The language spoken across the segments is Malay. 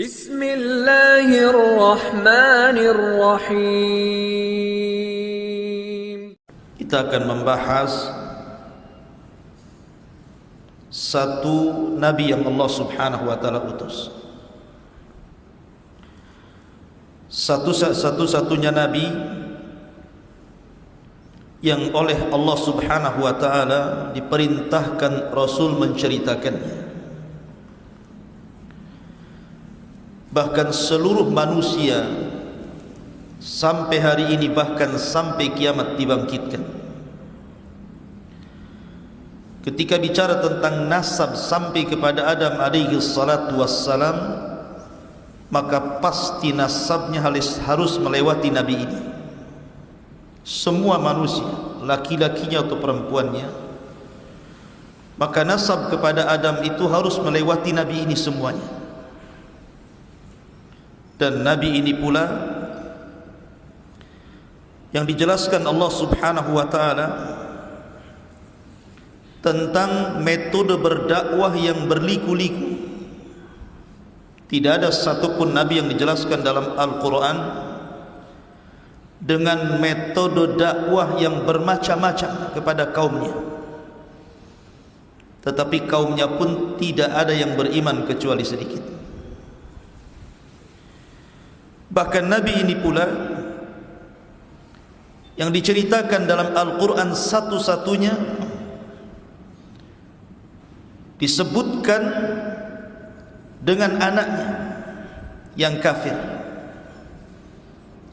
Bismillahirrahmanirrahim. Kita akan membahas satu nabi yang Allah Subhanahu wa taala utus. Satu-satunya nabi yang oleh Allah Subhanahu wa taala diperintahkan Rasul menceritakannya. Bahkan seluruh manusia sampai hari ini, bahkan sampai kiamat dibangkitkan. Ketika bicara tentang nasab sampai kepada Adam alaihi salatu wassalam, maka pasti nasabnya harus melewati nabi ini. Semua manusia, laki-lakinya atau perempuannya, maka nasab kepada Adam itu harus melewati nabi ini semuanya. Dan nabi ini pula yang dijelaskan Allah Subhanahu wa taala tentang metode berdakwah yang berliku-liku. Tidak ada satupun nabi yang dijelaskan dalam Al-Quran dengan metode dakwah yang bermacam-macam kepada kaumnya, tetapi kaumnya pun tidak ada yang beriman kecuali sedikit. Bahkan nabi ini pula yang diceritakan dalam Al-Quran satu-satunya disebutkan dengan anaknya yang kafir.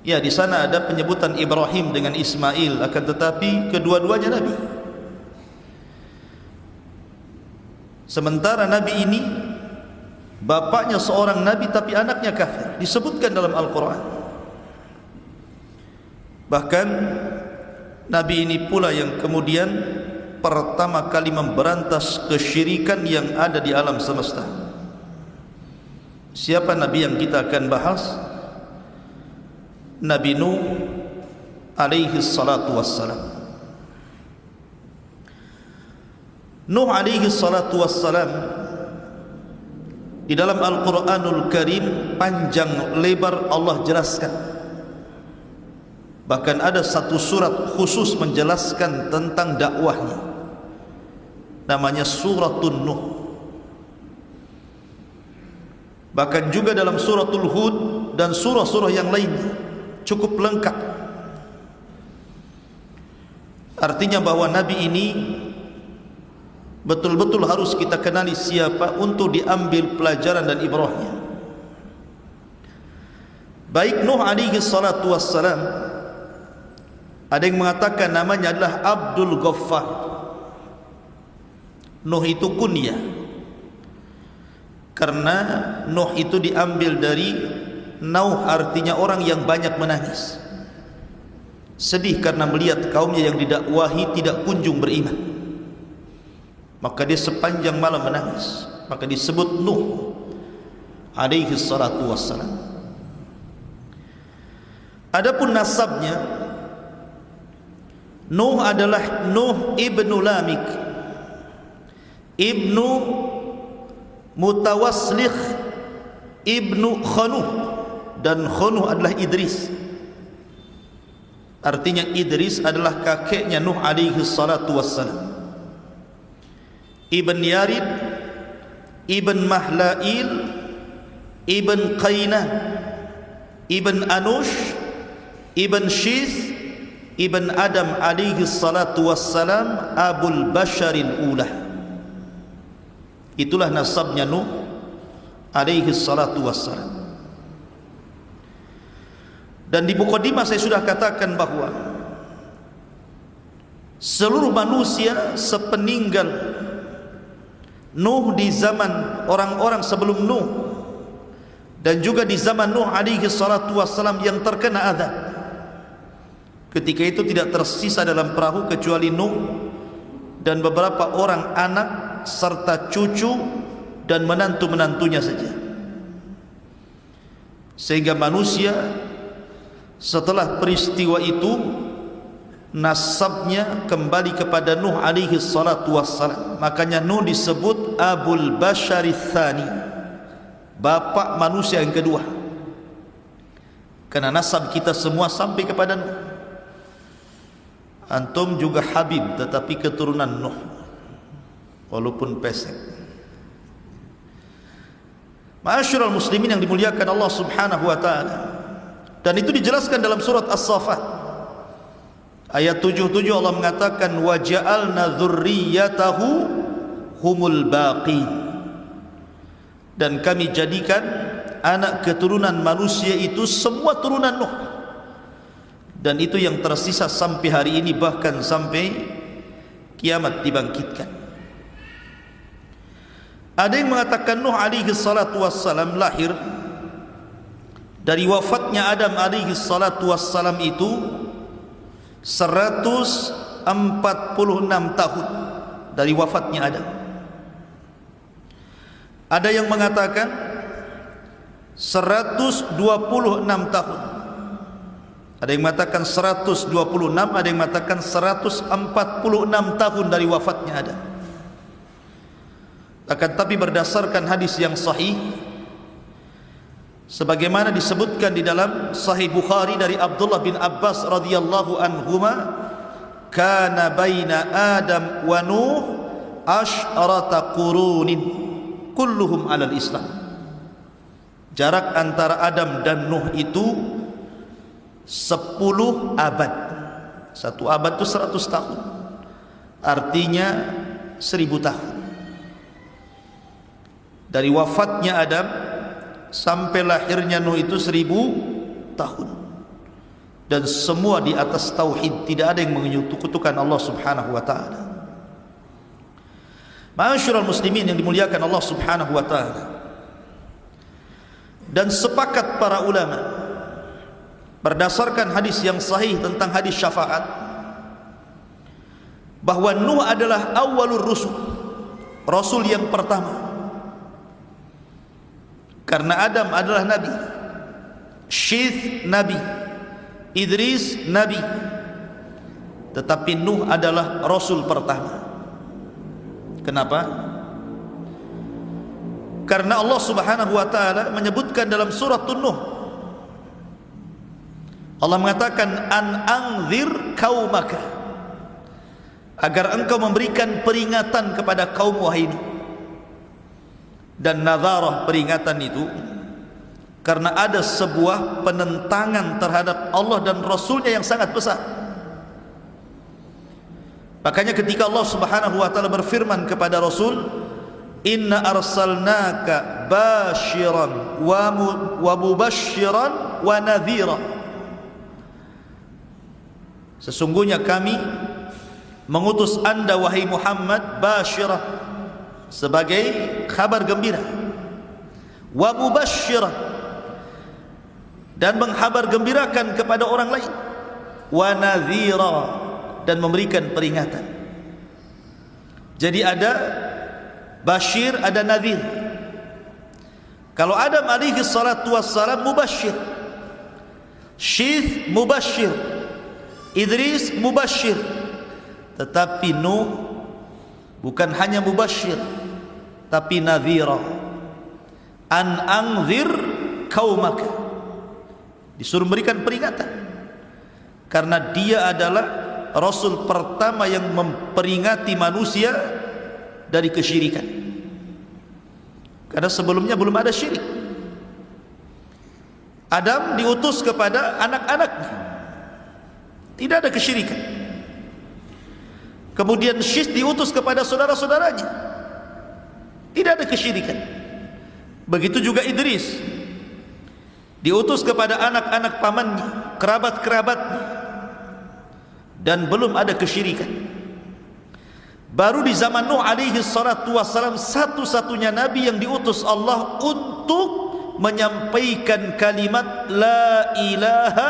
Ya, di sana ada penyebutan Ibrahim dengan Ismail, akan tetapi kedua-duanya nabi. Sementara nabi ini bapaknya seorang nabi tapi anaknya kafir, disebutkan dalam Al-Quran. Bahkan nabi ini pula yang kemudian pertama kali memberantas kesyirikan yang ada di alam semesta. Siapa nabi yang kita akan bahas? Nabi Nuh alaihi salatu wassalam. Nuh alaihi salatu wassalam di dalam Al-Quranul Karim panjang lebar Allah jelaskan. Bahkan ada satu surat khusus menjelaskan tentang dakwahnya, namanya Suratun Nuh. Bahkan juga dalam Suratul Hud dan surah-surah yang lainnya cukup lengkap. Artinya bahwa nabi ini betul-betul harus kita kenali siapa untuk diambil pelajaran dan ibrahnya. Baik Nuh alaihi salatu wassalam, ada yang mengatakan namanya adalah Abdul Ghaffar. Nuh itu kunyah, karena Nuh itu diambil dari Nauh, artinya orang yang banyak menangis, sedih karena melihat kaumnya yang didakwahi tidak kunjung beriman. Maka dia sepanjang malam menangis, maka disebut Nuh alaihi salatu wassalam. Adapun nasabnya, Nuh adalah Nuh ibnu Lamik, ibnu Mutawaslikh, ibnu Khanuh, dan Khanuh adalah Idris. Artinya Idris adalah kakeknya Nuh alaihi salatu wassalam. Ibn Yarid, Ibn Mahlail, Ibn Qainah, Ibn Anush, Ibn Shith, Ibn Adam alaihi salatu wassalam, Abul Basharil Ulah. Itulah nasabnya Nuh alaihi salatu wassalam. Dan di mukadimah saya sudah katakan bahwa seluruh manusia sepeninggal Nuh, di zaman orang-orang sebelum Nuh dan juga di zaman Nuh alaihi salatu wassalam yang terkena azab, ketika itu tidak tersisa dalam perahu kecuali Nuh dan beberapa orang anak serta cucu dan menantu-menantunya saja. Sehingga manusia setelah peristiwa itu nasabnya kembali kepada Nuh alaihi salatu wassalam. Makanya Nuh disebut Abul Bashari Tsani, bapak manusia yang kedua. Karena nasab kita semua sampai kepada Nuh. Antum juga Habib, tetapi keturunan Nuh, walaupun pesek. Ma'asyiral muslimin yang dimuliakan Allah Subhanahu wa taala. Dan itu dijelaskan dalam surat As-Saffat. Ayat 77 Allah mengatakan wa ja'alna dzurriyyatahu humul baqin. Dan kami jadikan anak keturunan manusia itu semua turunan Nuh. Dan itu yang tersisa sampai hari ini, bahkan sampai kiamat dibangkitkan. Ada yang mengatakan Nuh alaihi salatu wassalam lahir dari wafatnya Adam alaihi salatu wassalam itu 146 tahun dari wafatnya Adam. Ada yang mengatakan 126 tahun. Ada yang mengatakan 126, ada yang mengatakan 146 tahun dari wafatnya Adam. Akan tapi berdasarkan hadis yang sahih, sebagaimana disebutkan di dalam Sahih Bukhari dari Abdullah bin Abbas radhiyallahu anhuma, kana baina Adam wa Nuh asyrata qurunin kulluhum alal Islam. Jarak antara Adam dan Nuh itu 10 abad. Satu abad itu 100 tahun, artinya 1000 tahun. Dari wafatnya Adam sampai lahirnya Nuh itu 1000 tahun. Dan semua di atas tauhid, tidak ada yang menyekutukan Allah Subhanahu wa taala. Ma'asyiral muslimin yang dimuliakan Allah Subhanahu wa taala. Dan sepakat para ulama berdasarkan hadis yang sahih tentang hadis syafaat bahwa Nuh adalah awwalur rusul, rasul yang pertama. Karena Adam adalah nabi, Syith nabi, Idris nabi, tetapi Nuh adalah rasul pertama. Kenapa? Karena Allah Subhanahu wa taala menyebutkan dalam surah Nuh, Allah mengatakan an anzir qaumaka, agar engkau memberikan peringatan kepada kaum wahai Nuh. Dan nadharah, peringatan itu karena ada sebuah penentangan terhadap Allah dan Rasulnya yang sangat besar. Makanya ketika Allah Subhanahu wa taala berfirman kepada Rasul, inna arsalnaka basyiran wa mubasyiran wa nadhira, sesungguhnya kami mengutus anda wahai Muhammad basyirah, sebagai kabar gembira, wa mubasyiran, dan menghabar gembirakan kepada orang lain, wa nadhira, dan memberikan peringatan. Jadi ada basyir, ada nadhir. Kalau Adam alaihi salatu wassalam mubasyir, Syith mubasyir, Idris mubasyir, tetapi Nuh bukan hanya mubasyir tapi nadhira. An anzir qaumaka, disuruh memberikan peringatan, karena dia adalah rasul pertama yang memperingati manusia dari kesyirikan. Karena sebelumnya belum ada syirik. Adam diutus kepada anak-anaknya, tidak ada kesyirikan. Kemudian Syith diutus kepada saudara-saudaranya, tidak ada kesyirikan. Begitu juga Idris diutus kepada anak-anak pamannya, kerabat-kerabatnya, dan belum ada kesyirikan. Baru di zaman Nuh alaihi salatu wassalam, satu-satunya nabi yang diutus Allah untuk menyampaikan kalimat la ilaha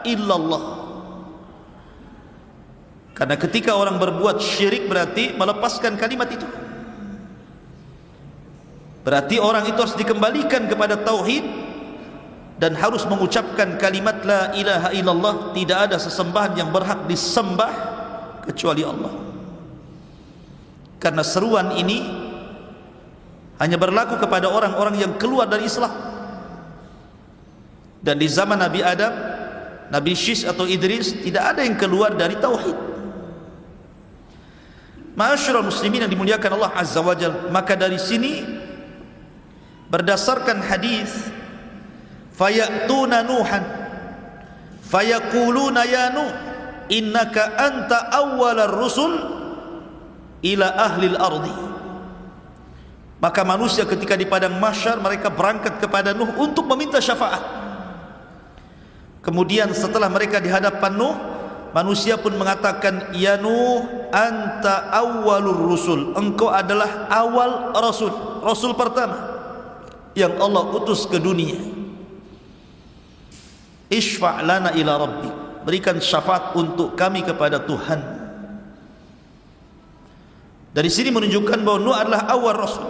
illallah. Karena ketika orang berbuat syirik berarti melepaskan kalimat itu. Berarti orang itu harus dikembalikan kepada tauhid dan harus mengucapkan kalimat la ilaha illallah, tidak ada sesembahan yang berhak disembah kecuali Allah. Karena seruan ini hanya berlaku kepada orang-orang yang keluar dari Islam. Dan di zaman Nabi Adam, Nabi Syis atau Idris, tidak ada yang keluar dari tauhid. Ma'asyiral muslimin yang dimuliakan Allah Azza wa Jalla, maka dari sini berdasarkan hadis, fayatuna Nuhan fayaquluna ya Nuh innaka anta awwalar rusul ila ahli al-ardi. Maka manusia ketika di padang mahsyar mereka berangkat kepada Nuh untuk meminta syafaat. Kemudian setelah mereka di hadapan Nuh, manusia pun mengatakan, ya Nuh anta awwalur rusul, engkau adalah awal rasul, rasul pertama yang Allah utus ke dunia. Ishfa' lana ila rabbik, berikan syafaat untuk kami kepada Tuhan. Dari sini menunjukkan bahwa Nuh adalah awal rasul.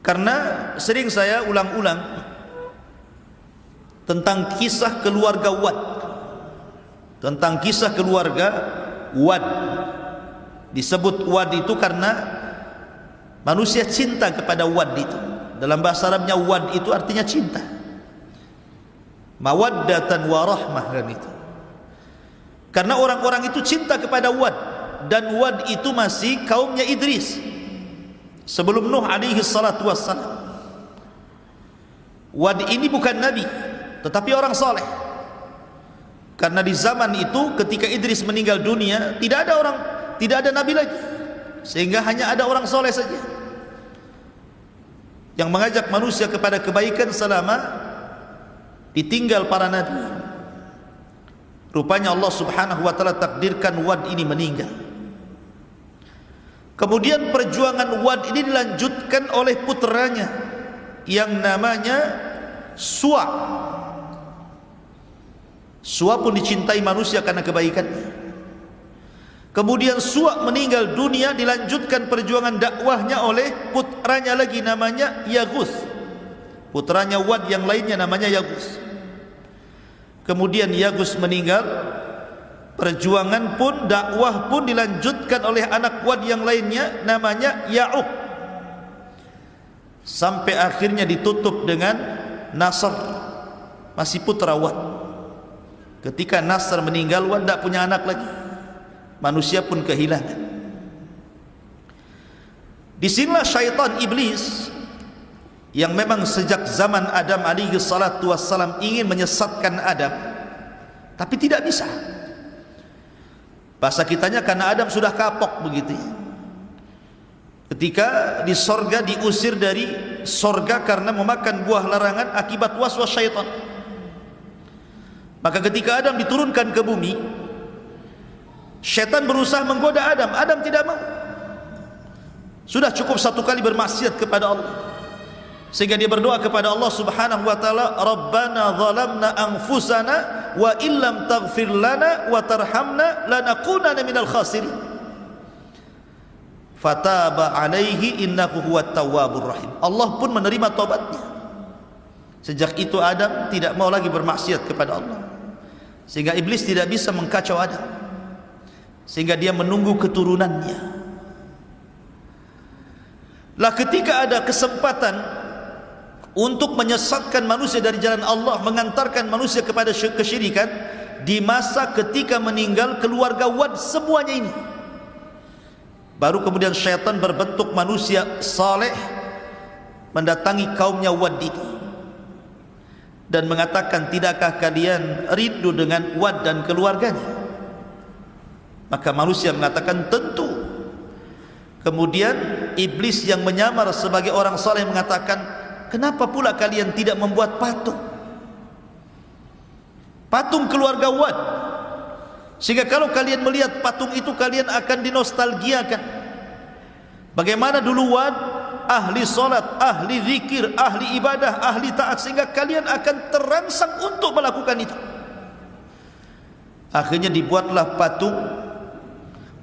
Karena sering saya ulang-ulang tentang kisah keluarga Wad, tentang kisah keluarga Wad. Disebut Wad itu karena manusia cinta kepada Wad itu. Dalam bahasa Arabnya Wad itu artinya cinta, mawaddatan wa rahmah kan itu. Karena orang-orang itu cinta kepada Wad, dan Wad itu masih kaumnya Idris sebelum Nuh alaihi salatu wassalam. Wad ini bukan nabi, tetapi orang soleh. Karena di zaman itu ketika Idris meninggal dunia, tidak ada nabi lagi, sehingga hanya ada orang soleh saja yang mengajak manusia kepada kebaikan selama ditinggal para nabi. Rupanya Allah subhanahu wa ta'ala takdirkan Wad ini meninggal. Kemudian perjuangan Wad ini dilanjutkan oleh putranya yang namanya Suwa. Suwa pun dicintai manusia karena kebaikannya. Kemudian Suwa meninggal dunia, dilanjutkan perjuangan dakwahnya oleh putranya lagi namanya Yaguth. Putranya Wad yang lainnya namanya Yaguth. Kemudian Yaguth meninggal, perjuangan pun, dakwah pun dilanjutkan oleh anak Wad yang lainnya namanya Ya'uq, sampai akhirnya ditutup dengan Nasr, masih putra Wad. Ketika Nasr meninggal, Wad tidak punya anak lagi, manusia pun kehilangan. Disinilah syaitan iblis yang memang sejak zaman Adam alaihi salatu wassalam ingin menyesatkan Adam, tapi tidak bisa. Bahasa kitanya karena Adam sudah kapok begitu ya. Ketika di sorga diusir dari sorga karena memakan buah larangan akibat waswas syaitan. Maka ketika Adam diturunkan ke bumi, syaitan berusaha menggoda Adam. Adam tidak mau. Sudah cukup satu kali bermaksiat kepada Allah, sehingga dia berdoa kepada Allah subhanahu wa ta'ala, Rabbana zalamna anfusana wa illam taghfir lana wa tarhamna lanakunanna minal khasirin. Fataba alaihi innahu huwat tawwabur rahim. Allah pun menerima taubatnya. Sejak itu Adam tidak mau lagi bermaksiat kepada Allah, sehingga iblis tidak bisa mengkacau Adam, sehingga dia menunggu keturunannya. Lah ketika ada kesempatan untuk menyesatkan manusia dari jalan Allah, mengantarkan manusia kepada kesyirikan, di masa ketika meninggal keluarga Wad semuanya ini, baru kemudian syaitan berbentuk manusia saleh mendatangi kaumnya Wad ini dan mengatakan, tidakkah kalian rindu dengan Wad dan keluarganya? Maka manusia mengatakan tentu. Kemudian iblis yang menyamar sebagai orang saleh mengatakan, kenapa pula kalian tidak membuat patung? Patung keluarga Wad, sehingga kalau kalian melihat patung itu kalian akan dinostalgiakan. Bagaimana dulu Wad ahli salat, ahli zikir, ahli ibadah, ahli taat, sehingga kalian akan terangsang untuk melakukan itu. Akhirnya dibuatlah patung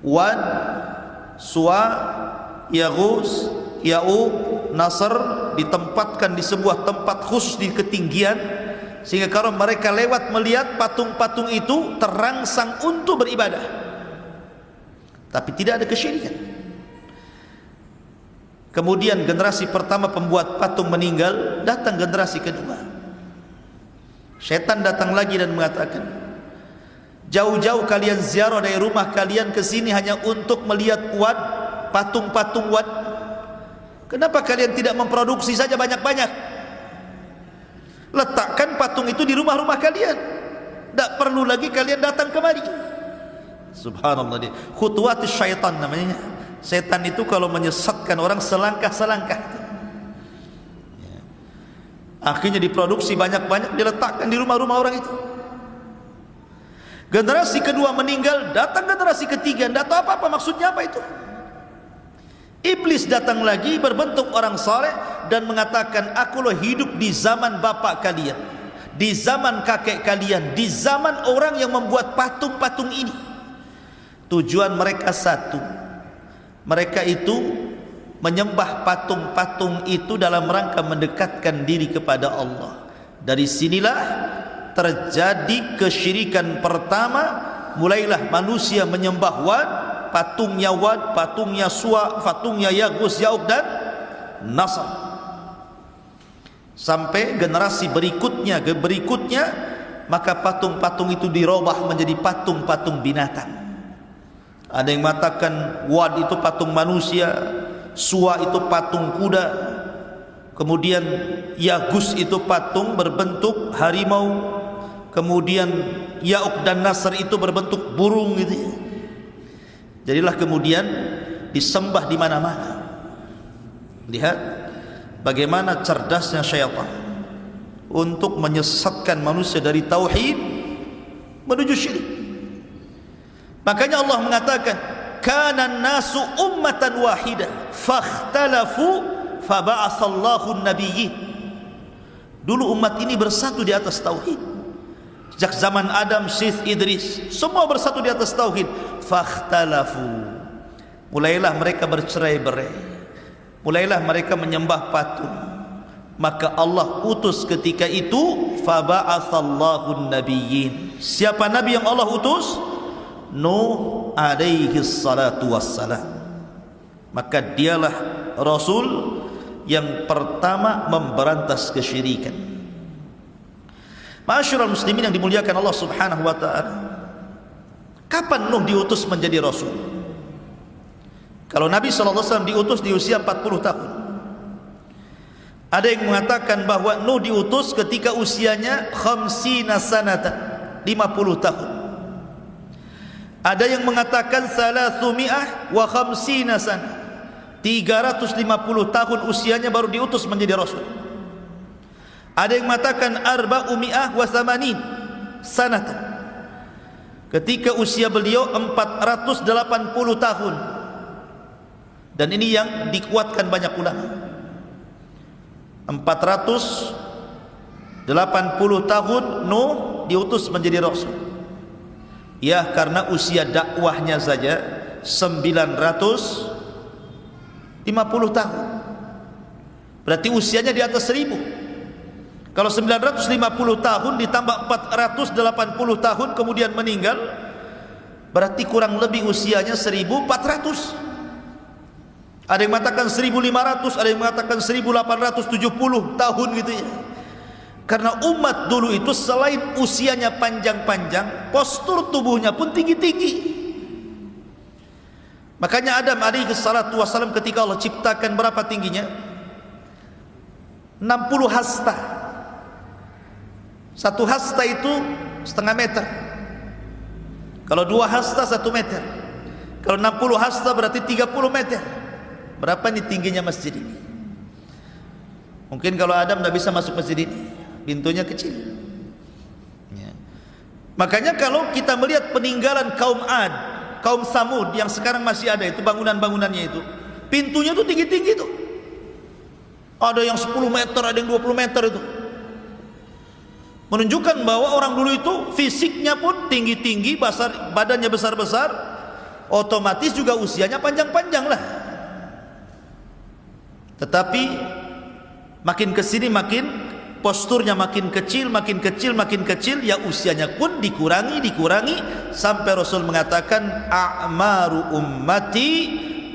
Wad, Suwa, Yaghus, Ya'uq, Nasr, ditempatkan di sebuah tempat khusus di ketinggian, sehingga kalau mereka lewat melihat patung-patung itu terangsang untuk beribadah, tapi tidak ada kesyirikan. Kemudian generasi pertama pembuat patung meninggal, datang generasi kedua. Syaitan datang lagi dan mengatakan, jauh-jauh kalian ziarah dari rumah kalian ke sini hanya untuk melihat Wad, patung-patung Wad. Kenapa kalian tidak memproduksi saja banyak-banyak? Letakkan patung itu di rumah-rumah kalian. Tak perlu lagi kalian datang kemari. Subhanallah, dia khutuwatus syaitan namanya. Setan itu kalau menyesatkan orang selangkah-selangkah. Ya. Akhirnya diproduksi banyak-banyak, diletakkan di rumah-rumah orang itu. Generasi kedua meninggal, datang generasi ketiga, tidak tahu apa-apa maksudnya apa itu. Iblis datang lagi berbentuk orang saleh dan mengatakan, aku loh hidup di zaman bapak kalian, di zaman kakek kalian, di zaman orang yang membuat patung-patung ini. Tujuan mereka satu, mereka itu menyembah patung-patung itu dalam rangka mendekatkan diri kepada Allah. Dari sinilah terjadi kesyirikan pertama. Mulailah manusia menyembah Wad, patungnya Wad, patungnya Suwa, patungnya Yagus, Yauk dan Nasr. Sampai generasi berikutnya, maka patung-patung itu dirubah menjadi patung-patung binatang. Ada yang mengatakan Wad itu patung manusia, Suwa itu patung kuda, kemudian Yagus itu patung berbentuk harimau, kemudian Yauk dan Nasr itu berbentuk burung gitu ya. Jadilah kemudian disembah di mana-mana. Lihat bagaimana cerdasnya syaitan untuk menyesatkan manusia dari tauhid menuju syirik. Makanya Allah mengatakan, kana nasu ummatan wahidah fakhtalafu faba'atsallahu an-nabiyyin. Dulu umat ini bersatu di atas tauhid. Sejak zaman Adam, Syith, Idris, semua bersatu di atas tauhid. Fakhtalafu, mulailah mereka bercerai-berai, mulailah mereka menyembah patung. Maka Allah utus ketika itu faba'atsallahu an-nabiyyin. Siapa nabi yang Allah utus? Nuh alaihi salatu wassalam. Maka dialah Rasul yang pertama memberantas kesyirikan. Ma'asyiral muslimin yang dimuliakan Allah subhanahu wa ta'ala, kapan Nuh diutus menjadi Rasul? Kalau Nabi SAW diutus di usia 40 tahun. Ada yang mengatakan bahwa Nuh diutus ketika usianya 50 sanatan, 50 tahun. Ada yang mengatakan 350 sana, 350 tahun usianya baru diutus menjadi Rasul. Ada yang mengatakan 480 sanatan, ketika usia beliau 480 tahun. Dan ini yang dikuatkan banyak ulama. 480 tahun Nuh diutus menjadi Rasul. Ya, karena usia dakwahnya saja 950 tahun. Berarti usianya di atas 1000. Kalau 950 tahun ditambah 480 tahun kemudian meninggal, berarti kurang lebih usianya 1400. Ada yang mengatakan 1500, ada yang mengatakan 1870 tahun gitu ya. Karena umat dulu itu selain usianya panjang-panjang, postur tubuhnya pun tinggi-tinggi. Makanya Adam alaihi salatu wassalam ketika Allah ciptakan berapa tingginya? 60 hasta. Satu hasta itu setengah meter. Kalau 2 hasta 1 meter. Kalau 60 hasta berarti 30 meter. Berapa nih tingginya masjid ini? Mungkin kalau Adam tidak bisa masuk masjid ini, pintunya kecil ya. Makanya kalau kita melihat peninggalan kaum Ad, kaum Samud yang sekarang masih ada itu, bangunan-bangunannya itu pintunya tuh tinggi-tinggi tuh. Ada yang 10 meter, ada yang 20 meter itu. Menunjukkan bahwa orang dulu itu fisiknya pun tinggi-tinggi, badannya besar-besar, otomatis juga usianya panjang-panjang lah. Tetapi makin kesini makin posturnya makin kecil, makin kecil, makin kecil, ya usianya pun dikurangi sampai Rasul mengatakan a'maru ummati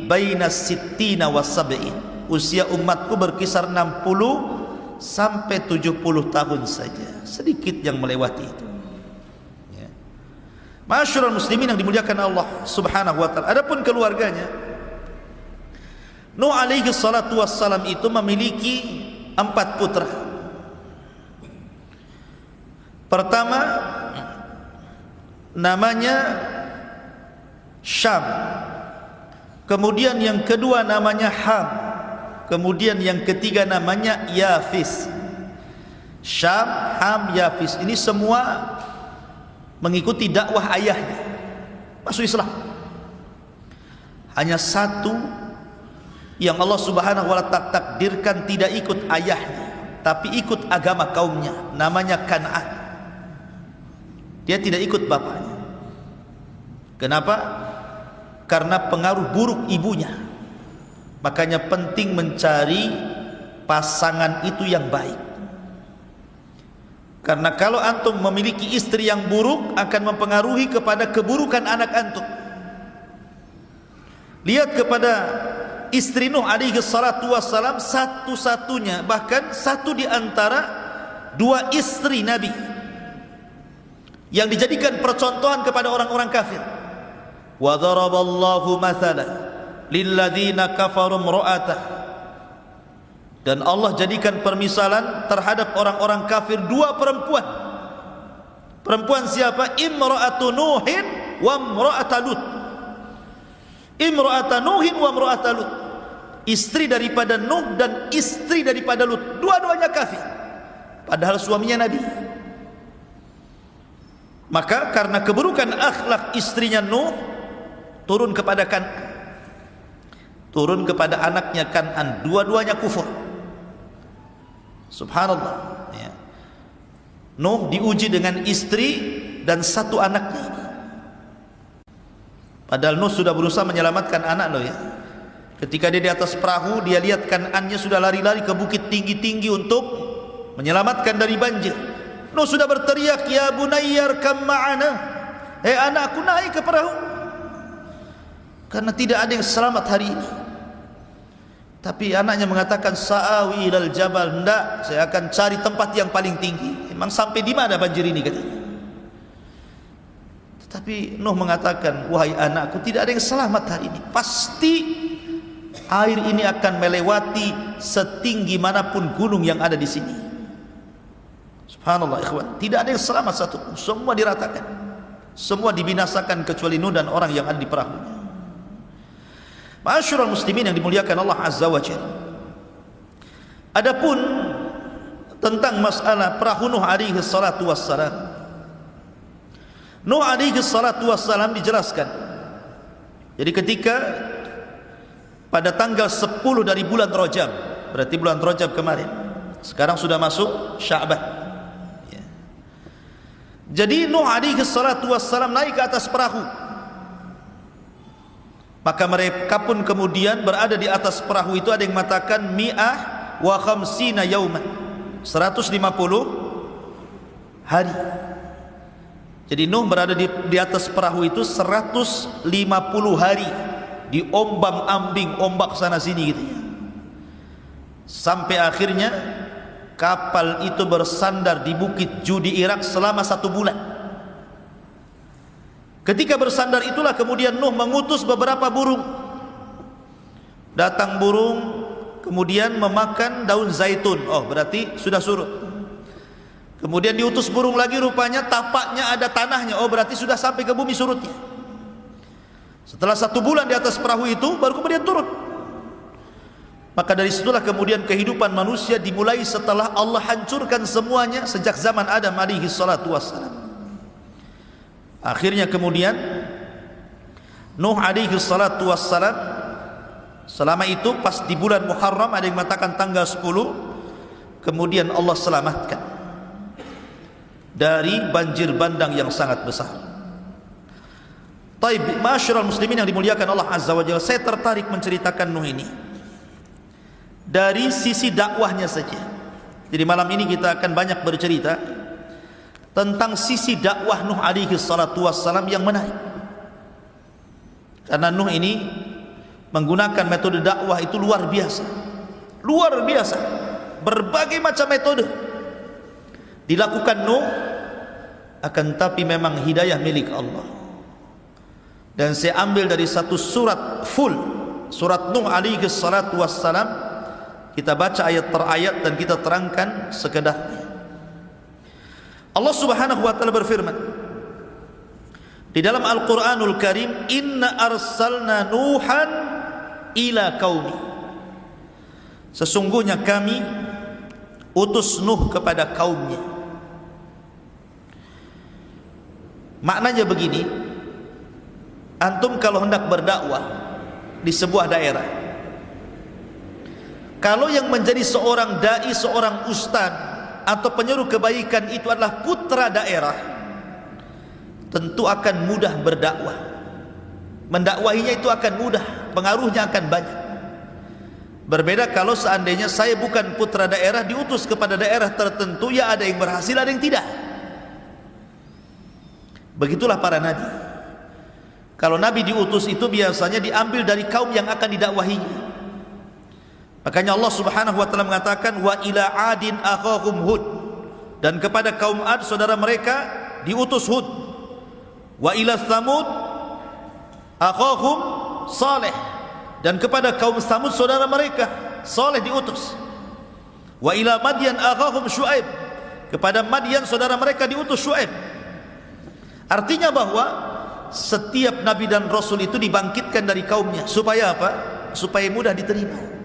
baina sittina wa sab'in. usia umatku berkisar 60 sampai 70 tahun saja, sedikit yang melewati itu. Ya. Ma'asyiral muslimin yang dimuliakan Allah Subhanahu wa taala. Adapun keluarganya, Nuh alaihi salatu wassalam itu memiliki 4 putra. Pertama namanya Syam, kemudian yang kedua namanya Ham, kemudian yang ketiga namanya Yafis. Syam, Ham, Yafis ini semua mengikuti dakwah ayahnya, masuk Islam. Hanya satu yang Allah Subhanahu wa ta'ala takdirkan tidak ikut ayahnya, tapi ikut agama kaumnya, namanya Kan'an. Dia tidak ikut bapaknya. Kenapa? Karena pengaruh buruk ibunya. Makanya penting mencari pasangan itu yang baik. Karena kalau antum memiliki istri yang buruk, akan mempengaruhi kepada keburukan anak antum. Lihat kepada istri Nuh alaihi salatu wassalam, satu-satunya, bahkan satu di antara 2 istri Nabi yang dijadikan percontohan kepada orang-orang kafir. Wa daraballahu mathala lilladzina kafaru imra'atah, dan Allah jadikan permisalan terhadap orang-orang kafir 2 perempuan. Perempuan siapa? Imra'atu Nuhin wa imra'atu Lut. Imra'atu Nuhin wa imra'atu Lut, istri daripada Nuh dan istri daripada Lut, dua-duanya kafir, padahal suaminya Nabi. Maka karena keburukan akhlak istrinya Nuh, turun kepada Kan'an, turun kepada anaknya Kan'an, dua-duanya kufur. Subhanallah ya. Nuh diuji dengan istri dan 1 anaknya ini. Padahal Nuh sudah berusaha menyelamatkan anak loh ya. Ketika dia di atas perahu, dia lihat Kan'annya sudah lari-lari ke bukit tinggi-tinggi untuk menyelamatkan dari banjir. Nuh sudah berteriak, ya bunayyar kam ma'ana, anakku naik ke perahu, karena tidak ada yang selamat hari ini. Tapi anaknya mengatakan, sa'awi ilal jabal, hendak saya akan cari tempat yang paling tinggi. Memang sampai di mana banjir ini katanya. Tetapi Nuh mengatakan, wahai anakku, tidak ada yang selamat hari ini. Pasti air ini akan melewati setinggi manapun gunung yang ada di sini. Subhanallah ikhwan, tidak ada yang selamat satu, semua diratakan, semua dibinasakan kecuali Nuh dan orang yang ada di perahunya. Ma'asyiral muslimin yang dimuliakan Allah Azza wa Jalla. Adapun tentang masalah perahu Nuh alaihi salatu wassalam, Nuh alaihi salatu wassalam dijelaskan. Jadi ketika pada tanggal 10 dari bulan Rajab, berarti bulan Rajab kemarin, sekarang sudah masuk Sya'ban. Jadi Nuh alaihi salatu wassalam naik ke atas perahu. Maka mereka pun kemudian berada di atas perahu itu, ada yang mengatakan mi'ah wa khamsina yauman, 150 hari. Jadi Nuh berada di atas perahu itu 150 hari, diombang-ambing ombak sana sini gitu ya. Sampai akhirnya kapal itu bersandar di Bukit Judi Irak selama 1 bulan. Ketika bersandar itulah kemudian Nuh mengutus beberapa burung. Datang burung kemudian memakan daun zaitun. Oh, berarti sudah surut. Kemudian diutus burung lagi, rupanya tapaknya ada tanahnya. Oh, berarti sudah sampai ke bumi surutnya. Setelah 1 bulan di atas perahu itu, baru kemudian turun. Maka dari situlah kemudian kehidupan manusia dimulai setelah Allah hancurkan semuanya sejak zaman Adam alaihi salatu wassalam. Akhirnya kemudian Nuh alaihi salatu wassalam, selama itu pas di bulan Muharram, ada yang mengatakan tanggal 10, kemudian Allah selamatkan dari banjir bandang yang sangat besar. Taib, ma'asyiral muslimin yang dimuliakan Allah Azza wa Jalla, saya tertarik menceritakan Nuh ini dari sisi dakwahnya saja. Jadi malam ini kita akan banyak bercerita tentang sisi dakwah Nuh alaihi salatu wassalam yang menarik. Karena Nuh ini menggunakan metode dakwah itu luar biasa. luar biasa, berbagai macam metode dilakukan Nuh, akan tapi memang hidayah milik Allah. Dan saya ambil dari satu surat full, surat Nuh alaihi salatu wassalam. Kita baca ayat per ayat dan kita terangkan sekedarnya. Allah Subhanahu wa taala berfirman di dalam Al-Qur'anul Karim, "Inna arsalna Nuhan ila qaumi." Sesungguhnya kami utus Nuh kepada kaumnya. Maknanya begini, antum kalau hendak berdakwah di sebuah daerah, kalau yang menjadi seorang dai, seorang ustaz atau penyuruh kebaikan itu adalah putra daerah, tentu akan mudah berdakwah. Mendakwahinya itu akan mudah, pengaruhnya akan banyak. Berbeda kalau seandainya saya bukan putra daerah, diutus kepada daerah tertentu, ya ada yang berhasil, ada yang tidak. Begitulah para nabi. Kalau nabi diutus itu biasanya diambil dari kaum yang akan didakwahinya. Makanya Allah Subhanahu wa taala mengatakan, "Wa ila 'adin akhahum Hud." Dan kepada kaum Ad saudara mereka diutus Hud. Wa ila Tsamud akhahum Saleh. Dan kepada kaum Tsamud saudara mereka Saleh diutus. Wa ila Madyan akhahum Syuaib. Kepada Madyan saudara mereka diutus Syuaib. Artinya bahwa setiap nabi dan rasul itu dibangkitkan dari kaumnya. Supaya apa? Supaya mudah diterima.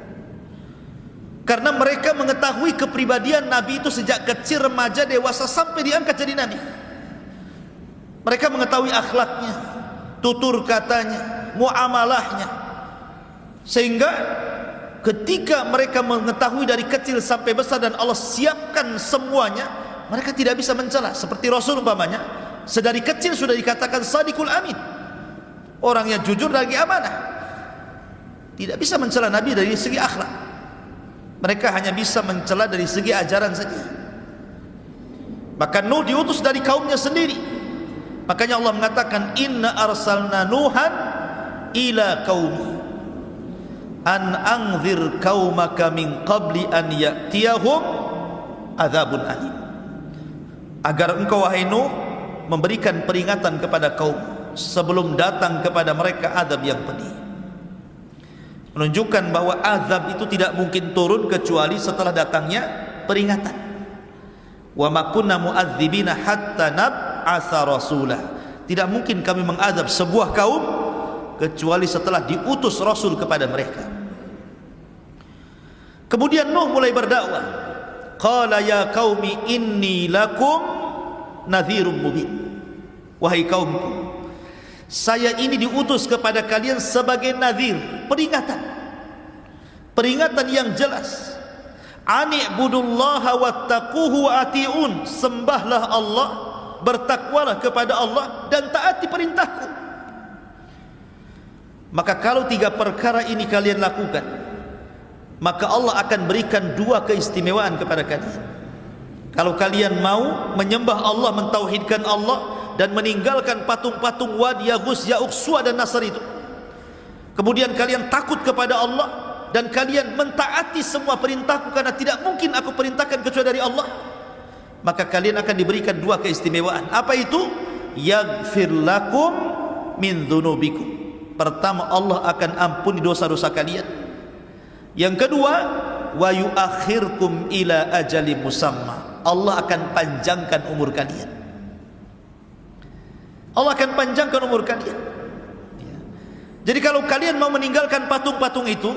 Karena mereka mengetahui kepribadian nabi itu sejak kecil, remaja, dewasa sampai diangkat jadi nabi. Mereka mengetahui akhlaknya, tutur katanya, muamalahnya. Sehingga ketika mereka mengetahui dari kecil sampai besar dan Allah siapkan semuanya, mereka tidak bisa mencela. Seperti Rasul umpamanya, sedari kecil sudah dikatakan Sadiqul Amin, orangnya jujur lagi amanah. Tidak bisa mencela Nabi dari segi akhlak. Mereka hanya bisa mencela dari segi ajaran saja. Maka Nuh diutus dari kaumnya sendiri. Makanya Allah mengatakan, "Inna arsalna Nuhan ila qaumi an anzir qaumaka min qabli an ya'tiyahum adzabun alim." Agar engkau wahai Nuh memberikan peringatan kepada kaum sebelum datang kepada mereka azab yang pedih. Menunjukkan bahwa azab itu tidak mungkin turun kecuali setelah datangnya peringatan. Wa ma kunna mu'adzibina hatta nab'atsa rasulah. Tidak mungkin kami mengazab sebuah kaum kecuali setelah diutus rasul kepada mereka. Kemudian Nuh mulai berdakwah. Qala ya qaumi inni lakum nadhirum mubin. Wahai kaumku, saya ini diutus kepada kalian sebagai nadhir, peringatan. Peringatan yang jelas. Ani'budullaha wattaquhu wa ati'un. Sembahlah Allah, bertakwalah kepada Allah dan taati perintahku. Maka kalau tiga perkara ini kalian lakukan, maka Allah akan berikan dua keistimewaan kepada kalian. Kalau kalian mau menyembah Allah, mentauhidkan Allah dan meninggalkan patung-patung Wad, Yaghus, Ya'uq, Suwa dan Nasr itu, kemudian kalian takut kepada Allah dan kalian mentaati semua perintahku, karena tidak mungkin aku perintahkan kecuali dari Allah, maka kalian akan diberikan dua keistimewaan. Apa itu? Yaghfir lakum min dzunubikum. Pertama, Allah akan ampuni dosa-dosa kalian. Yang kedua, wa yuakhirkum ila ajali musamma. Allah akan panjangkan umur kalian. Allah akan panjangkan umur kalian. Jadi kalau kalian mau meninggalkan patung-patung itu,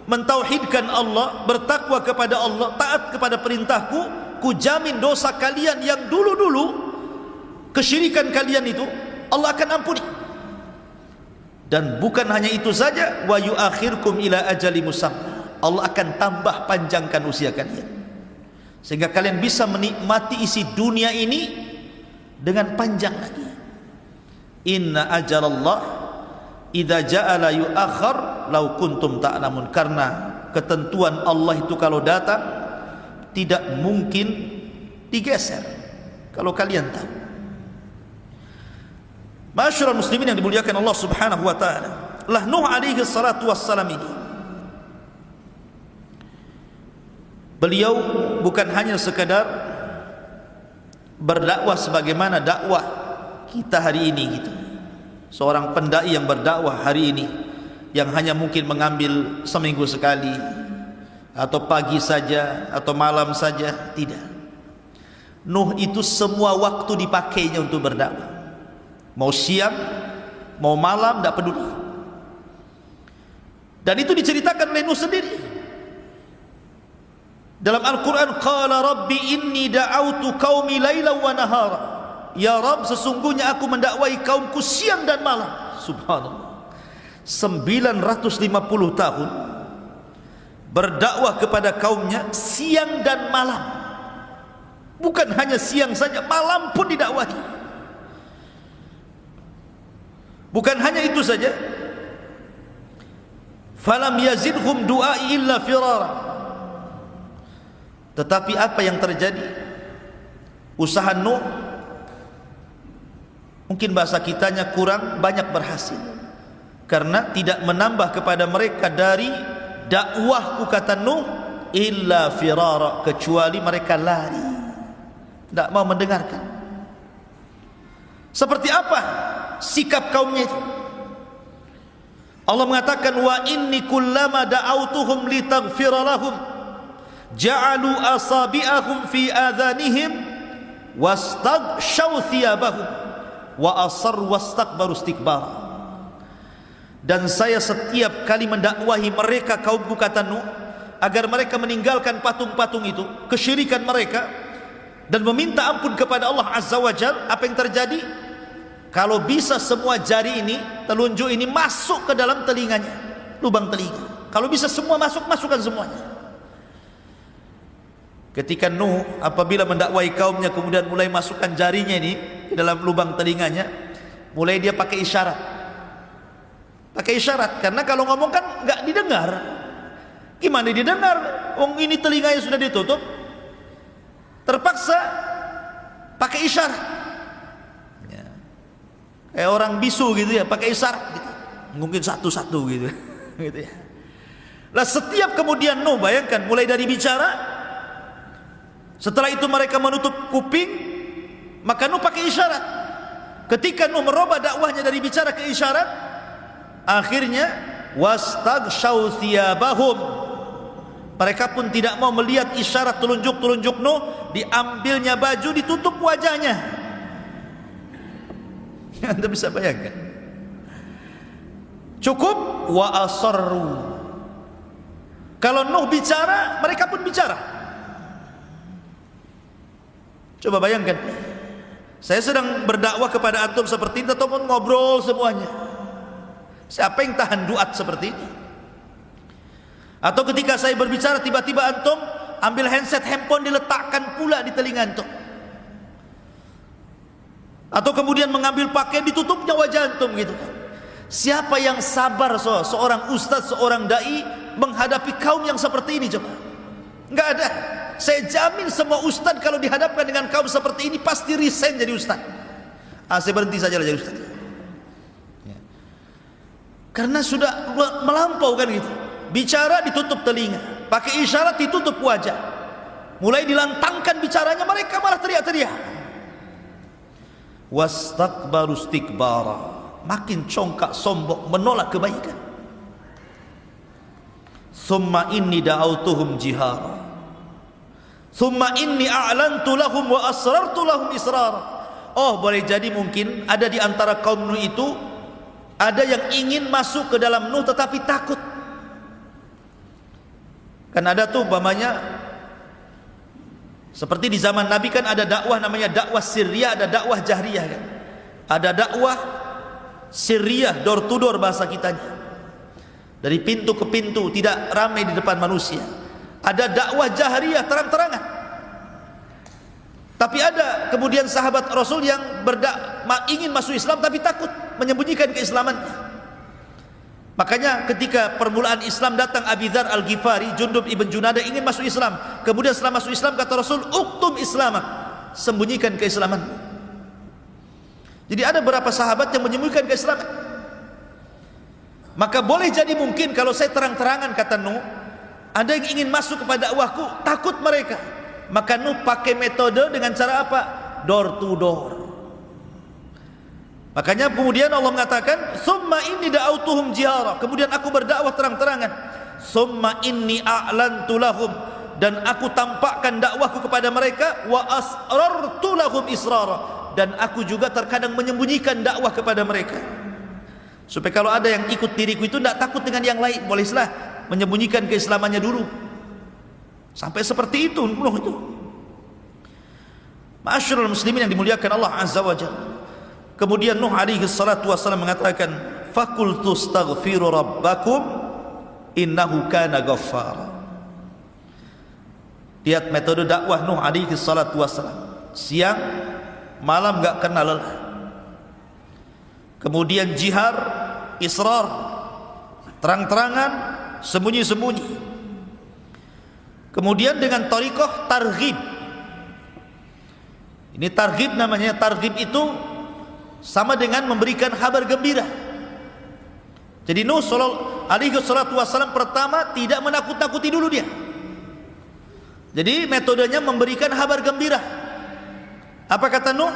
mentauhidkan Allah, bertakwa kepada Allah, taat kepada perintahku, kujamin dosa kalian yang dulu-dulu, kesyirikan kalian itu Allah akan ampuni. Dan bukan hanya itu saja, wa yuakhirkum ila ajali musamma. Allah akan tambah panjangkan usia kalian, sehingga kalian bisa menikmati isi dunia ini dengan panjang lagi. Inna ajalallah idza ja'ala yu'akhkhar law kuntum ta'lamun. Karena ketentuan Allah itu kalau datang tidak mungkin digeser, kalau kalian tahu. Ma'asyiral muslimin yang dimuliakan Allah Subhanahu wa taala, lah Nuh alaihi salatu wassalam ini Beliau bukan hanya sekadar berdakwah sebagaimana dakwah kita hari ini gitu. Seorang pendai yang berdakwah hari ini yang hanya mungkin mengambil seminggu sekali atau pagi saja atau malam saja, tidak. Nuh itu semua waktu dipakainya untuk berdakwah. Mau siang, mau malam, tidak peduli. Dan itu diceritakan oleh Nuh sendiri. Dalam Al-Quran, qala rabbi inni da'autu qaumi laila wa nahara. Ya Rabb, sesungguhnya aku mendakwai kaumku siang dan malam. Subhanallah. 950 tahun berdakwah kepada kaumnya siang dan malam. Bukan hanya siang saja, malam pun didakwahi. Bukan hanya itu saja, falam yazidhum du'ai illa firara. Tetapi apa yang terjadi? Usaha Nuh, mungkin bahasa kitanya kurang banyak berhasil, karena tidak menambah kepada mereka dari dakwahku, kata Nuh, illa firara, kecuali mereka lari, tidak mau mendengarkan. Seperti apa sikap kaumnya itu? Allah mengatakan, wa inni kullama da'autuhum litaghfira lahum ja'alu asabi'ahum fi adhanihim wastaghshaw thiyabahum wa asarru wastakbaru istikbara. Dan saya setiap kali mendakwahi mereka kaumku, kata Nuh, agar mereka meninggalkan patung-patung itu, kesyirikan mereka, dan meminta ampun kepada Allah Azza wa Jalla. Apa yang terjadi? Kalau bisa semua jari ini, telunjuk ini masuk ke dalam telinganya, lubang telinga. Kalau bisa semua masuk, masukkan semuanya. Ketika Nuh apabila mendakwai kaumnya kemudian mulai masukkan jarinya ini ke dalam lubang telinganya, mulai dia pakai isyarat. Pakai isyarat, karena kalau ngomong kan nggak didengar. Gimana didengar? Wong ini telinganya sudah ditutup. Terpaksa pakai isyarat. Kayak orang bisu gitu ya, pakai isyarat gitu. Mungkin satu-satu gitu. Gitu ya. Lah setiap kemudian Nuh, bayangkan, mulai dari bicara, setelah itu mereka menutup kuping, maka Nuh pakai isyarat. Ketika Nuh merubah dakwahnya dari bicara ke isyarat, akhirnya wastaghshaw thiyabahum, mereka pun tidak mau melihat isyarat telunjuk-telunjuk Nuh, diambilnya baju, ditutup wajahnya. Anda bisa bayangkan. Cukup wa asarru. Kalau Nuh bicara, mereka pun bicara. Coba bayangkan, saya sedang berdakwah kepada antum seperti ini, ataupun ngobrol semuanya. Siapa yang tahan duat seperti ini? Atau ketika saya berbicara, tiba-tiba antum ambil handphone diletakkan pula di telinga antum. Atau kemudian mengambil pakaian ditutupnya wajah antum gitu. Siapa yang sabar seorang ustaz, seorang dai menghadapi kaum yang seperti ini? Coba. Enggak ada. Saya jamin semua ustaz kalau dihadapkan dengan kaum seperti ini pasti resign jadi ustaz. Saya berhenti saja jadi ustaz. Ya. Karena sudah melampau kan gitu. Bicara ditutup telinga, pakai isyarat ditutup wajah. Mulai dilantangkan bicaranya, mereka malah teriak-teriak. Wastakbaru istikbara, makin congkak sombong, menolak kebaikan. Summa inni da'autuhum jihara, summa inni a'lantu lahum wa asrartu lahum israra. Oh, boleh jadi mungkin ada di antara kaum Nuh itu ada yang ingin masuk ke dalam Nuh tetapi takut. Kan ada tuh umpamanya, seperti di zaman Nabi kan ada dakwah namanya dakwah sirriyah, ada dakwah jahriyah kan. Ada dakwah sirriyah, door to door bahasa kitanya. Dari pintu ke pintu, tidak ramai di depan manusia. Ada dakwah jahriyah, terang-terangan. Tapi ada kemudian sahabat Rasul yang ingin masuk Islam tapi takut, menyembunyikan keislamannya. Makanya ketika permulaan Islam datang Abi Dzar Al-Ghifari, Jundub ibn Junadah ingin masuk Islam. Kemudian setelah masuk Islam kata Rasul, uktum islamak, sembunyikan keislaman. Jadi ada beberapa sahabat yang menyembunyikan keislaman. Maka boleh jadi mungkin kalau saya terang-terangan, kata Nuh, Ada yang ingin masuk kepada dakwahku, takut mereka. Maka Nuh pakai metode dengan cara apa? Door to door. Makanya kemudian Allah mengatakan, "Tsumma inni da'autuhum jihara." Kemudian aku berdakwah terang-terangan. "Tsumma inni a'lantu lahum." Dan aku tampakkan dakwahku kepada mereka, wa asrartu lahum israra. Dan aku juga terkadang menyembunyikan dakwah kepada mereka. Supaya kalau ada yang ikut diriku itu tidak takut dengan yang lain. Bolehlah menyembunyikan keislamannya dulu. Sampai seperti itu Nuh itu. Ma'asyiral muslimin yang dimuliakan Allah Azza wa Jalla. Kemudian Nuh alaihi salatu wassalam mengatakan, "Faqultu astaghfiru rabbakum innahu kana ghaffara." Lihat metode dakwah Nuh alaihi salatu wassalam. Siang, malam enggak kenal lelah. Kemudian jihar, israr, terang-terangan, sembunyi-sembunyi. Kemudian dengan thariqah targhib. Ini targhib namanya. Targhib itu sama dengan memberikan kabar gembira. Jadi Nuh alaihi salatu wassalam pertama tidak menakut-nakuti dulu dia. Jadi metodenya memberikan kabar gembira. Apa kata Nuh?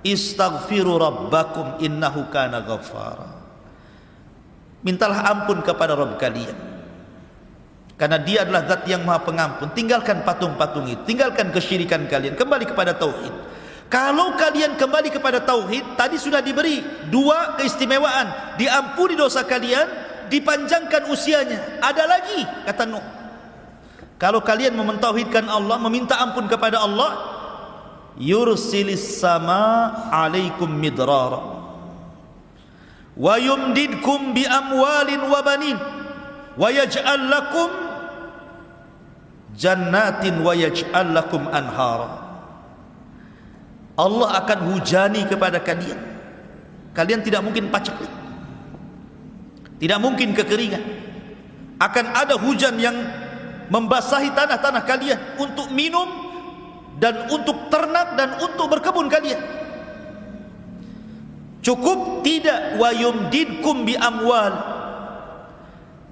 Istaghfiru rabbakum innahu kana ghaffara. Mintalah ampun kepada Rabb kalian, karena dia adalah zat yang maha pengampun. Tinggalkan patung-patung itu, tinggalkan kesyirikan kalian, kembali kepada tauhid. Kalau kalian kembali kepada tauhid, tadi sudah diberi dua keistimewaan: diampuni dosa kalian, dipanjangkan usianya. Ada lagi, kata Nuh, kalau kalian mentauhidkan Allah, meminta ampun kepada Allah, yursilis sama alaikum midrara wa yumdidkum bi amwalin wa banin wa yaj'al lakum jannatin wa yaj'al lakum anhara. Allah akan hujani kepada kalian. Kalian tidak mungkin paceklik, tidak mungkin kekeringan. Akan ada hujan yang membasahi tanah-tanah kalian untuk minum dan untuk ternak dan untuk berkebun kalian. Cukup tidak, wa yumdidkum bi amwal,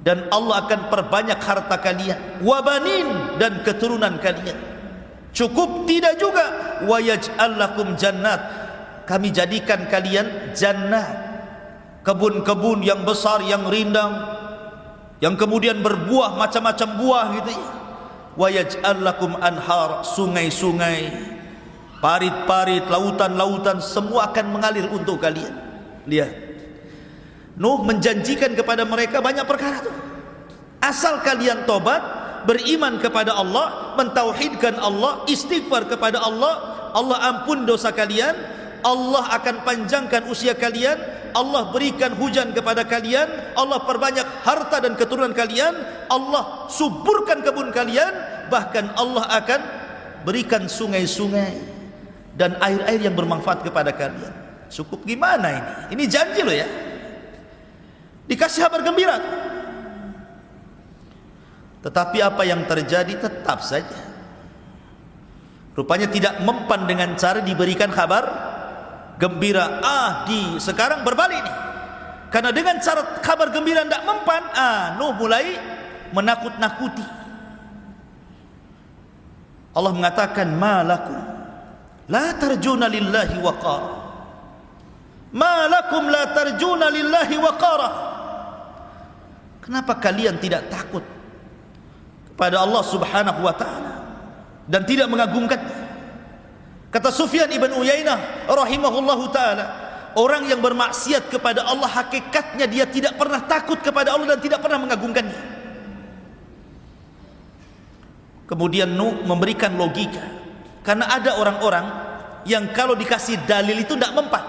dan Allah akan perbanyak harta kalian, wa banin, dan keturunan kalian. Cukup tidak juga, wa yaj'al lakum jannat, kami jadikan kalian jannah, kebun-kebun yang besar, yang rindang, yang kemudian berbuah macam-macam buah gitu ya. Wa yaj'al lakum anhar, sungai-sungai, parit-parit, lautan-lautan, semua akan mengalir untuk kalian. Lihat, Nuh menjanjikan kepada mereka banyak perkara tuh. Asal kalian tobat, beriman kepada Allah, mentauhidkan Allah, istighfar kepada Allah, Allah ampun dosa kalian, Allah akan panjangkan usia kalian, Allah berikan hujan kepada kalian, Allah perbanyak harta dan keturunan kalian, Allah suburkan kebun kalian, bahkan Allah akan berikan sungai-sungai dan air-air yang bermanfaat kepada kalian. Cukup gimana ini? Ini janji loh ya. Dikasih kabar gembira. Tetapi apa yang terjadi tetap saja, rupanya tidak mempan dengan cara diberikan kabar gembira. Sekarang berbalik nih, karena dengan cara kabar gembira tidak mempan, Nuh mulai menakut-nakuti. Allah mengatakan, malakum la tarjuna lillahi waqara, malakum la tarjuna lillahi waqara. Kenapa kalian tidak takut kepada Allah subhanahu wa ta'ala dan tidak mengagungkan? Kata Sufyan ibn Uyainah rahimahullahu ta'ala, orang yang bermaksiat kepada Allah hakikatnya dia tidak pernah takut kepada Allah dan tidak pernah mengagungkannya. Kemudian Nuh memberikan logika, karena ada orang-orang yang kalau dikasih dalil itu tidak mempan.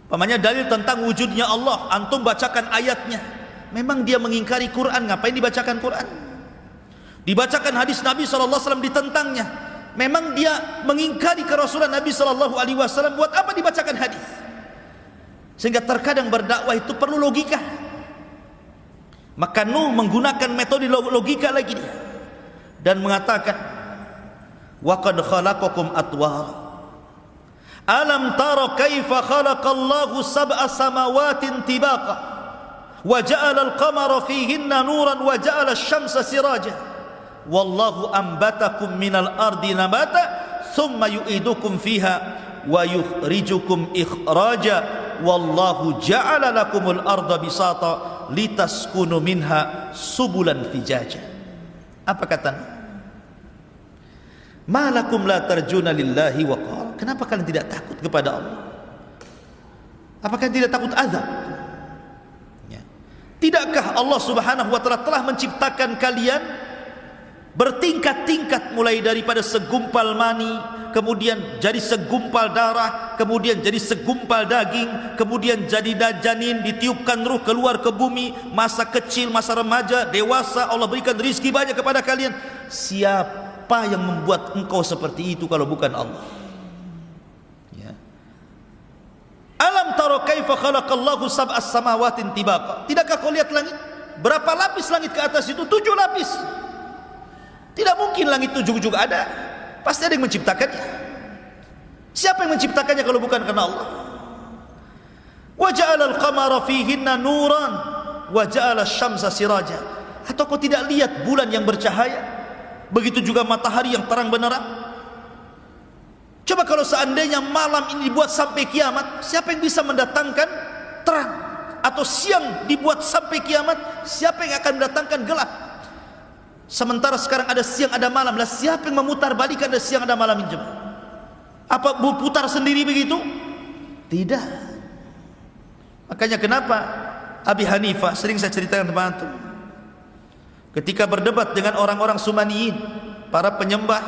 Pamannya dalil tentang wujudnya Allah, antum bacakan ayatnya, memang dia mengingkari Quran, ngapain dibacakan Quran? Dibacakan hadis Nabi SAW ditentangnya, memang dia mengingkari kerasulan Nabi SAW, buat apa dibacakan hadis? Sehingga terkadang berdakwah itu perlu logika. Maka Nuh menggunakan metode logika lagi dia, dan mengatakan, wa qad khalaqakum atwara, alam tara kaifa khalaqallahu sab'a samawatin tibaqa wa ja'ala al-qamara fihinna nuran wa ja'ala asy-syamsa siraja wallahu ambatakum minal ardi nabata thumma yu'idukum fiha wa yukhrijukum ikhraja wallahu ja'ala lakumul arda bisata litaskunu minha subulan fijaja. Apa katanya? Malakum la tarjuna lillahi waqara. Kenapa kalian tidak takut kepada Allah? Apakah tidak takut azab? Ya. Tidakkah Allah Subhanahu wa taala telah menciptakan kalian bertingkat-tingkat, mulai daripada segumpal mani, kemudian jadi segumpal darah, kemudian jadi segumpal daging, kemudian jadi janin, ditiupkan ruh keluar ke bumi, masa kecil, masa remaja, dewasa, Allah berikan rizki banyak kepada kalian. Siapa yang membuat engkau seperti itu kalau bukan Allah? Ya. Alam tara kaifa khalaqallahu sab'as samawatin tibaqa. Tidakkah kau lihat langit? Berapa lapis langit ke atas itu? 7 lapis. Tidak mungkin langit itu juga ada. Pasti ada yang menciptakannya. Siapa yang menciptakannya kalau bukan karena Allah? Wa ja'ala al-qamara fihinna nuran wa ja'ala asy-syamsa siraja. Atau kau tidak lihat bulan yang bercahaya? Begitu juga matahari yang terang benderang. Coba kalau seandainya malam ini dibuat sampai kiamat, siapa yang bisa mendatangkan terang? Atau siang dibuat sampai kiamat, siapa yang akan mendatangkan gelap? Sementara sekarang ada siang ada malam, lah siapa yang memutar balikan ada siang ada malam ini? Apa berputar sendiri begitu? Tidak. Makanya kenapa Abi Hanifah, sering saya ceritakan teman-teman, ketika berdebat dengan orang-orang Sumaniyin, para penyembah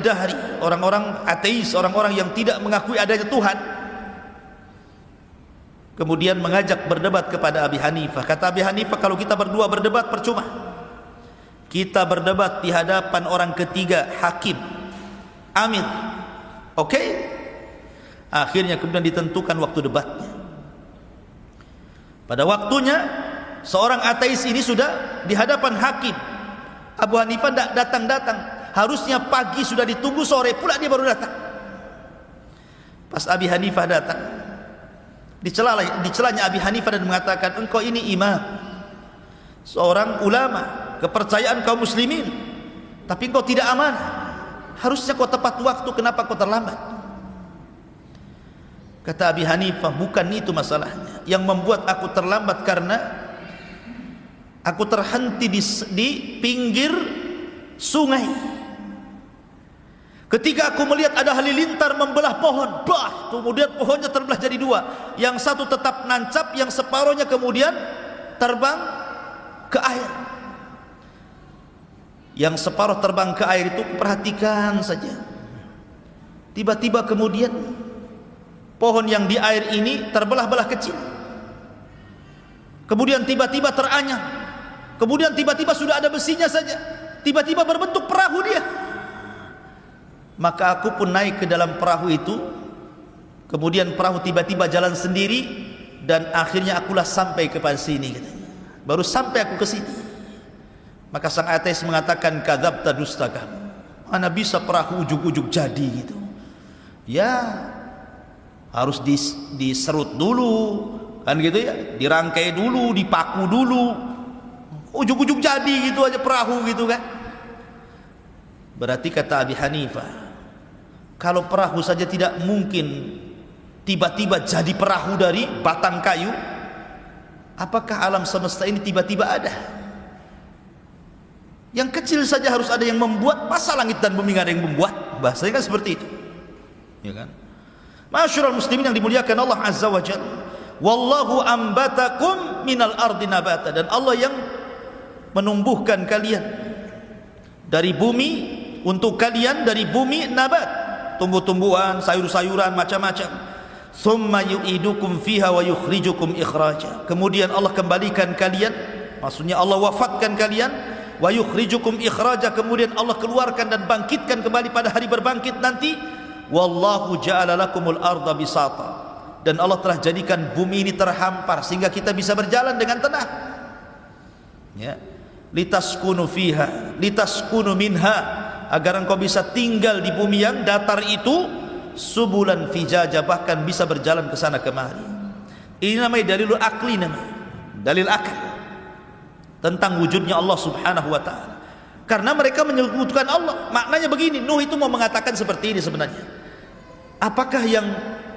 dahri, orang-orang ateis, orang-orang yang tidak mengakui adanya Tuhan, kemudian mengajak berdebat kepada Abi Hanifah. Kata Abi Hanifah, kalau kita berdua berdebat percuma. Kita berdebat di hadapan orang ketiga, hakim, amir. Oke? Akhirnya kemudian ditentukan waktu debatnya. Pada waktunya seorang ateis ini sudah di hadapan hakim. Abu Hanifah tidak datang-datang. Harusnya pagi sudah ditunggu, sore pula dia baru datang. Pas Abi Hanifah datang, dicelanya Abi Hanifah dan mengatakan, engkau ini imam, seorang ulama, kepercayaan kaum muslimin, tapi engkau tidak amanah. Harusnya kau tepat waktu, kenapa kau terlambat? Kata Abi Hanifah, bukan itu masalahnya. Yang membuat aku terlambat karena aku terhenti di pinggir sungai. Ketika aku melihat ada halilintar membelah pohon, kemudian pohonnya terbelah jadi 2. Yang satu tetap nancap, yang separuhnya kemudian terbang ke air. Yang separuh terbang ke air itu perhatikan saja. Tiba-tiba kemudian pohon yang di air ini terbelah-belah kecil. Kemudian tiba-tiba teranyam. Kemudian tiba-tiba sudah ada besinya saja. Tiba-tiba berbentuk perahu dia. Maka aku pun naik ke dalam perahu itu. Kemudian perahu tiba-tiba jalan sendiri, dan akhirnya akulah sampai ke sini katanya. Baru sampai aku ke sini. Maka sang ateis mengatakan, kadzabta, dusta kamu. Mana bisa perahu ujug-ujug jadi gitu? Ya, harus diserut dulu, kan gitu ya, dirangkai dulu, dipaku dulu. Ujug-ujug jadi gitu aja perahu gitu kan? Berarti kata Abi Hanifah, kalau perahu saja tidak mungkin tiba-tiba jadi perahu dari batang kayu, apakah alam semesta ini tiba-tiba ada? Yang kecil saja harus ada yang membuat, masa langit dan bumi nggak ada yang membuat? Bahasanya kan seperti itu, ya kan? Masyarul muslimin yang dimuliakan Allah Azza wa Jalla, wallahu ambatakum minal ardi nabata, dan Allah yang menumbuhkan kalian dari bumi, untuk kalian dari bumi nabat, tumbuh-tumbuhan, sayur-sayuran, macam-macam. Thumma yu'idukum fiha wa yukhrijukum ikhraja. Kemudian Allah kembalikan kalian, maksudnya Allah wafatkan kalian, wa yukhrijukum ikhraja, kemudian Allah keluarkan dan bangkitkan kembali pada hari berbangkit nanti. Wallahu ja'ala lakumul arda bisata, dan Allah telah jadikan bumi ini terhampar sehingga kita bisa berjalan dengan tenang, ya. Litaskunu fiha, litaskunu minha, agar engkau bisa tinggal di bumi yang datar itu, subulan fijaja, bahkan bisa berjalan ke sana kemari. Ini namanya dalilul akli, namanya dalil akal tentang wujudnya Allah Subhanahu wa ta'ala. Karena mereka menyebutkan Allah. Maknanya begini, Nuh itu mau mengatakan seperti ini sebenarnya. Apakah yang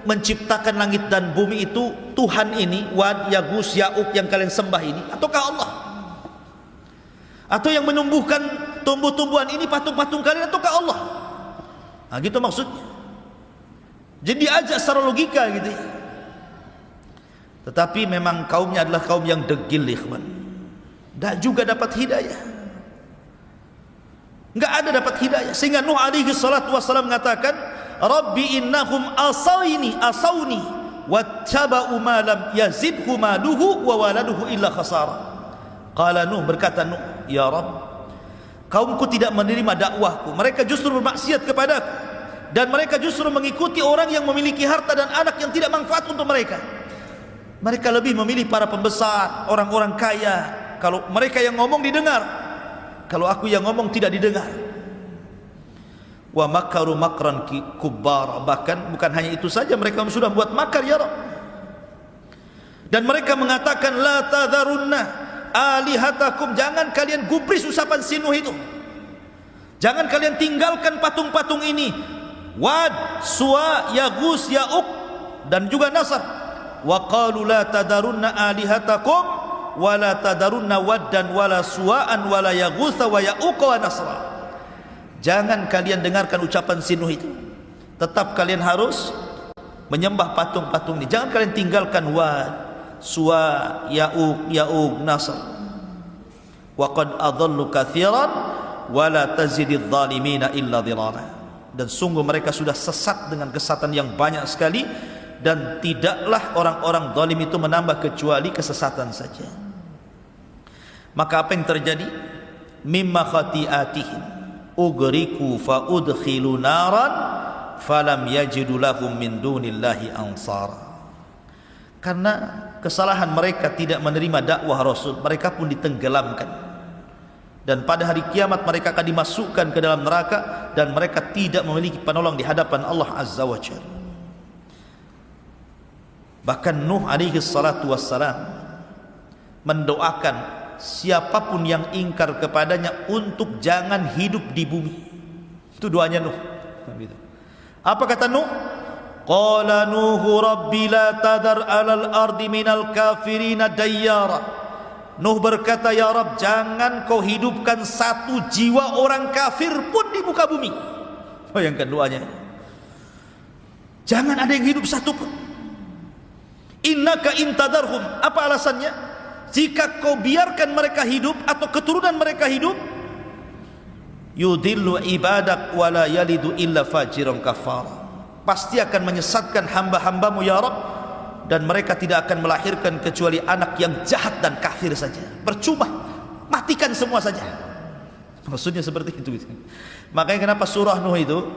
menciptakan langit dan bumi itu Tuhan ini, Wad, Yagus, Ya'uq yang kalian sembah ini, ataukah Allah? Atau yang menumbuhkan tumbuh-tumbuhan ini patung-patung kalian, ataukah Allah? Nah, gitu maksudnya. Jadi diajak secara logika gitu ya. Tetapi memang kaumnya adalah kaum yang degil, ikhwan. Tak juga dapat hidayah. Enggak ada dapat hidayah. Sehingga Nuh alaihi salatu wassalam mengatakan, Rabbi innahum asawni wattaba'u ma lam yazidhu maluhu wa waladuhu illa khasara. Qala Nuh, berkata Nuh, ya Rabb, kaumku tidak menerima dakwahku, mereka justru bermaksiat kepadaku, dan mereka justru mengikuti orang yang memiliki harta dan anak yang tidak manfaat untuk mereka. Mereka lebih memilih para pembesar, orang-orang kaya. Kalau mereka yang ngomong didengar, kalau aku yang ngomong tidak didengar. Wa makaru makran kubbar. Bahkan bukan hanya itu saja, mereka sudah buat makar, ya Rabb. Dan mereka mengatakan, la tadharunna alihatakum, jangan kalian gubris usapan si Nuh itu. Jangan kalian tinggalkan patung-patung ini, Wad, Suwa, Yagus, Ya'uq, dan juga Nasr. Wa qalu la tadarunna alihatakum wa la tadarunna waddan wa la suwa'an wa la yaghutha wa ya'uqa wa nasra. Jangan kalian dengarkan ucapan si Nuh itu. Tetap kalian harus menyembah patung-patung ini. Jangan kalian tinggalkan Wad, Suwa, Ya'uq, Nasr. Wa qad adallu katsiran wa la tazididz zalimina illa dhilala. Dan sungguh mereka sudah sesat dengan kesesatan yang banyak sekali, dan tidaklah orang-orang zalim itu menambah kecuali kesesatan saja. Maka apa yang terjadi? Mimma khati'atihim ugriku fa udkhilu naran falam yajidu lahum min dunillahi ansara. Karena kesalahan mereka tidak menerima dakwah Rasul, mereka pun ditenggelamkan, dan pada hari kiamat mereka akan dimasukkan ke dalam neraka, dan mereka tidak memiliki penolong di hadapan Allah Azza wa Jalla. Bahkan Nuh alaihi salatu wassalam mendoakan siapapun yang ingkar kepadanya untuk jangan hidup di bumi. Itu doanya Nuh. Apa kata Nuh? Qala Nuhu rabbi la tadar alal ardi minal kafirina dayyara. Nuh berkata, ya Rabb, jangan kau hidupkan satu jiwa orang kafir pun di muka bumi. Bayangkan doanya. Jangan ada yang hidup satu pun. Innaka intadarhum. Apa alasannya? Jika kau biarkan mereka hidup atau keturunan mereka hidup, yudillu ibadak wala yalidu illa fajiran kafara. Pasti akan menyesatkan hamba-hambamu, ya Rabb, dan mereka tidak akan melahirkan kecuali anak yang jahat dan kafir saja. Percuma, matikan semua saja. Maksudnya seperti itu. Makanya kenapa surah Nuh itu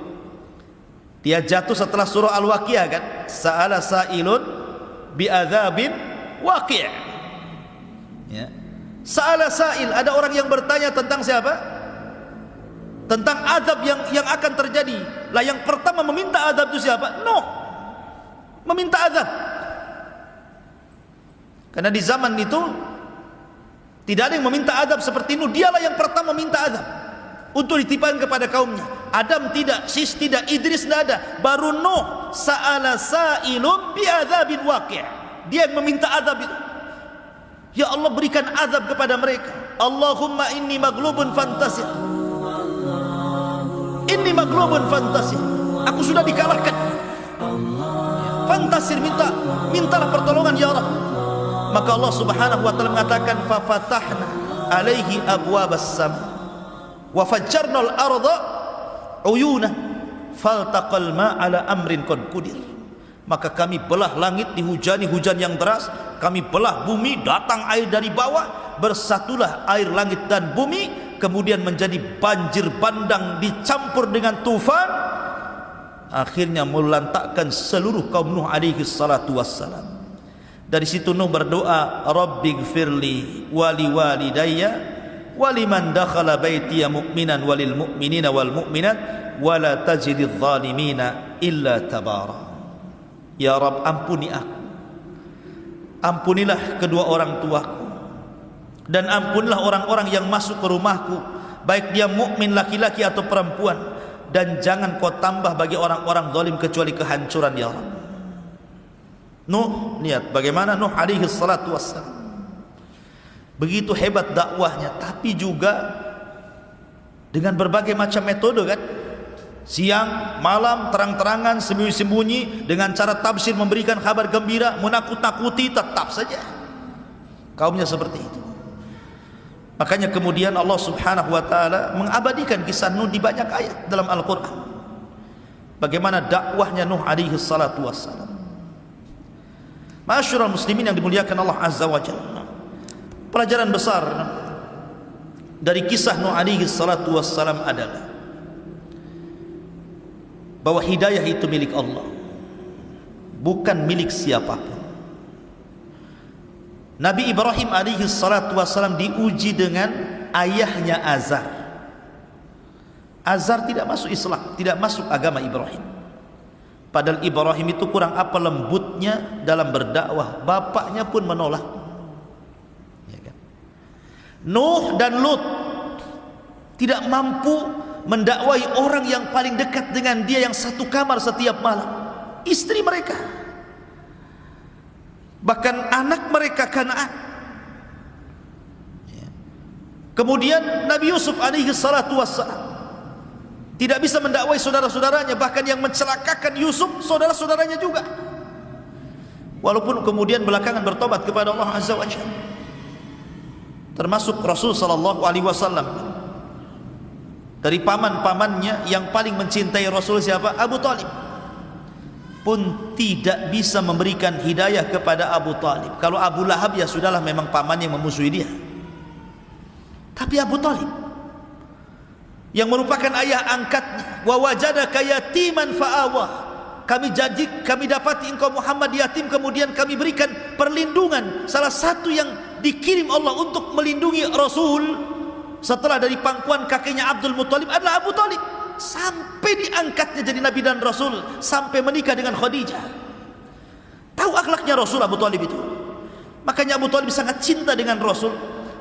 dia jatuh setelah surah Al-Waqiah kan? Sa'ala sa'ilun bi'adzabin waqi'. Ya. Sa'ala sa'il, ada orang yang bertanya tentang siapa? Tentang azab yang akan terjadi. Lah yang pertama meminta azab itu siapa? Nuh. Meminta azab. Karena di zaman itu tidak ada yang meminta azab seperti Nuh. Dialah yang pertama meminta azab untuk ditimpakan kepada kaumnya. Adam tidak, Sis tidak, Idris tidak ada. Baru Nuh, sa'ala sa'ilun bi'adzabin waqi'. Dia yang meminta azab itu. Ya Allah, berikan azab kepada mereka. Allahumma inni maghlubun fantasir. Inni maghlubun fantasir. Aku sudah dikalahkan. Fantasir, mintalah pertolongan ya Allah. Maka Allah Subhanahu wa taala mengatakan, fa fatahna alaihi abwabas sama wa fajjarnal arda uyuna faltaqal ma ala amrin qad qudir. Maka kami belah langit, dihujani hujan yang deras, kami belah bumi, datang air dari bawah, bersatulah air langit dan bumi, kemudian menjadi banjir bandang dicampur dengan tufan, akhirnya melantakkan seluruh kaum Nuh alaihi salatu wassalam. Dari situ Nuh berdoa, Rabbighfirli wali walidayya waliman dakhala baitiya mu'minan walil mu'minina wal mu'minat wala tajididz zalimina illa tabara. Ya Rabb, ampuni aku ampunilah kedua orang tuaku, dan ampunilah orang-orang yang masuk ke rumahku, baik dia mukmin laki-laki atau perempuan, dan jangan kau tambah bagi orang-orang zalim kecuali kehancuran ya Allah. Nuh, lihat bagaimana Nuh alaihi salatu wassalam, begitu hebat dakwahnya, tapi juga dengan berbagai macam metode kan, siang, malam, terang-terangan, sembunyi-sembunyi, dengan cara tafsir memberikan kabar gembira, menakut-nakuti, tetap saja kaumnya seperti itu. Makanya kemudian Allah subhanahu wa ta'ala mengabadikan kisah Nuh di banyak ayat dalam Al-Quran, bagaimana dakwahnya Nuh alaihi salatu wassalam. Ma'asyiral muslimin yang dimuliakan Allah azza wa jalla, pelajaran besar dari kisah Nuh alaihi salatu wassalam adalah bahwa hidayah itu milik Allah, bukan milik siapapun. Nabi Ibrahim alaihi salatu wassalam diuji dengan ayahnya Azar. Azar tidak masuk Islam, tidak masuk agama Ibrahim. Padahal Ibrahim itu kurang apa lembutnya dalam berdakwah, bapaknya pun menolak. Ya kan? Nuh dan Lut tidak mampu mendakwai orang yang paling dekat dengan dia, yang satu kamar setiap malam, istri mereka, bahkan anak mereka Kanaan. Kemudian Nabi Yusuf alaihi salatu wassalam tidak bisa mendakwai saudara-saudaranya, bahkan yang mencelakakan Yusuf saudara-saudaranya juga, walaupun kemudian belakangan bertobat kepada Allah azza wa jalla. Termasuk Rasul sallallahu alaihi wasallam, dari paman-pamannya yang paling mencintai Rasul siapa? Abu Talib, pun tidak bisa memberikan hidayah kepada Abu Talib. Kalau Abu Lahab ya sudahlah, memang paman yang memusuhi dia. Tapi Abu Talib yang merupakan ayah angkatnya, wa wajadaka yatiman fa'awa, kami dapati engkau Muhammad yatim, kemudian kami berikan perlindungan. Salah satu yang dikirim Allah untuk melindungi Rasul setelah dari pangkuan kakeknya Abdul Muttalib adalah Abu Talib, sampai diangkatnya jadi Nabi dan Rasul, sampai menikah dengan Khadijah. Tahu akhlaknya Rasul Abu Talib itu. Makanya Abu Talib sangat cinta dengan Rasul.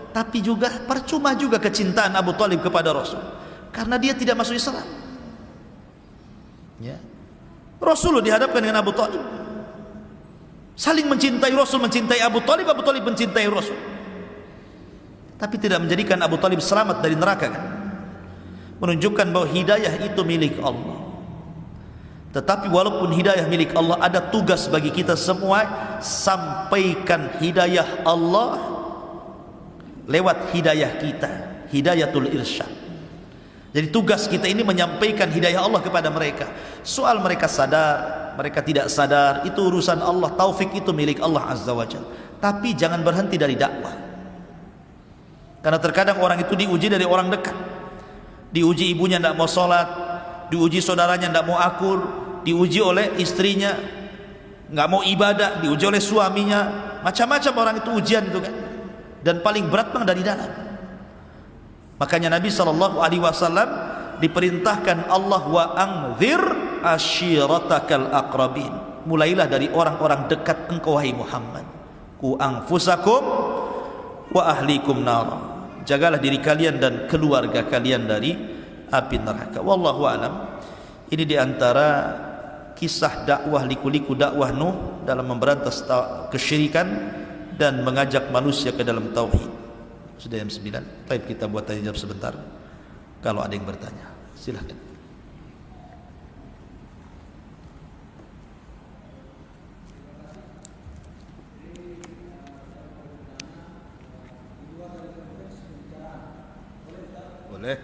Tapi juga percuma juga kecintaan Abu Talib kepada Rasul, karena dia tidak masuk Islam. Ya. Rasul dihadapkan dengan Abu Talib, saling mencintai. Rasul mencintai Abu Talib, Abu Talib mencintai Rasul, tapi tidak menjadikan Abu Talib selamat dari neraka kan? Menunjukkan bahwa hidayah itu milik Allah. Tetapi walaupun hidayah milik Allah, ada tugas bagi kita semua, sampaikan hidayah Allah lewat hidayah kita, hidayatul irsyad. Jadi tugas kita ini menyampaikan hidayah Allah kepada mereka. Soal mereka sadar, mereka tidak sadar, itu urusan Allah. Taufik itu milik Allah azza wa jalla. Tapi jangan berhenti dari dakwah, karena terkadang orang itu diuji dari orang dekat. Diuji ibunya tidak mau sholat, diuji saudaranya tidak mau akur, diuji oleh istrinya nggak mau ibadah, diuji oleh suaminya, macam-macam orang itu ujian itu kan. Dan paling berat memang dari dalam. Makanya Nabi SAW diperintahkan Allah, wa anzir ashiratakal aqrabin, mulailah dari orang-orang dekat engkau wahai Muhammad. Ku anfusakum wa ahlikum nar, jagalah diri kalian dan keluarga kalian dari api neraka. Wallahu alam. Ini diantara kisah dakwah, liku-liku dakwah Nuh dalam memberantas kesyirikan dan mengajak manusia ke dalam tauhid. Sudah jam 9. Baik, kita buat tanya jawab sebentar. Kalau ada yang bertanya, silakan. Boleh.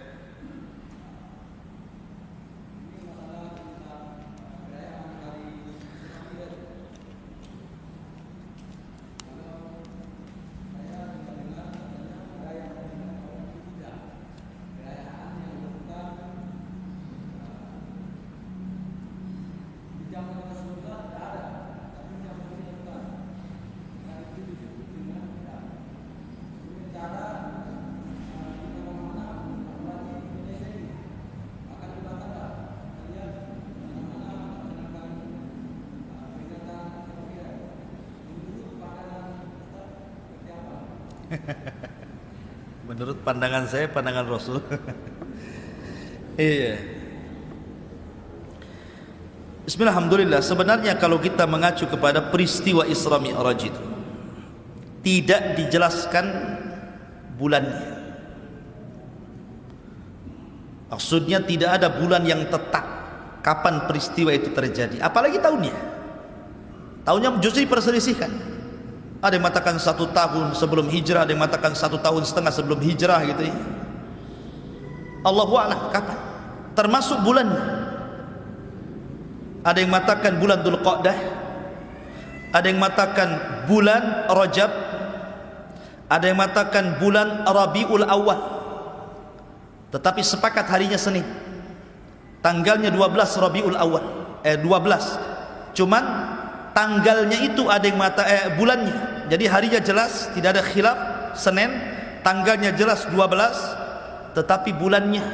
Menurut pandangan saya, pandangan Rasul. Iya. Bismillahirrahmanirrahim. Sebenarnya kalau kita mengacu kepada peristiwa Isra Mi'raj itu, tidak dijelaskan bulannya. Maksudnya tidak ada bulan yang tetap kapan peristiwa itu terjadi, apalagi tahunnya. Tahunnya justru diperselisihkan. Ada yang mengatakan 1 tahun sebelum hijrah, ada yang mengatakan 1 tahun setengah sebelum hijrah gitu ya. Allahu a'lam kapan, termasuk bulannya. Ada yang mengatakan bulan Dzulqa'dah, ada yang mengatakan bulan Rajab, ada yang mengatakan bulan Rabiul Awal. Tetapi sepakat harinya Senin, tanggalnya 12 Rabiul Awal, 12. Cuman tanggalnya itu ada yang bulannya. Jadi harinya jelas, tidak ada khilaf, Senin, tanggalnya jelas 12, tetapi bulannya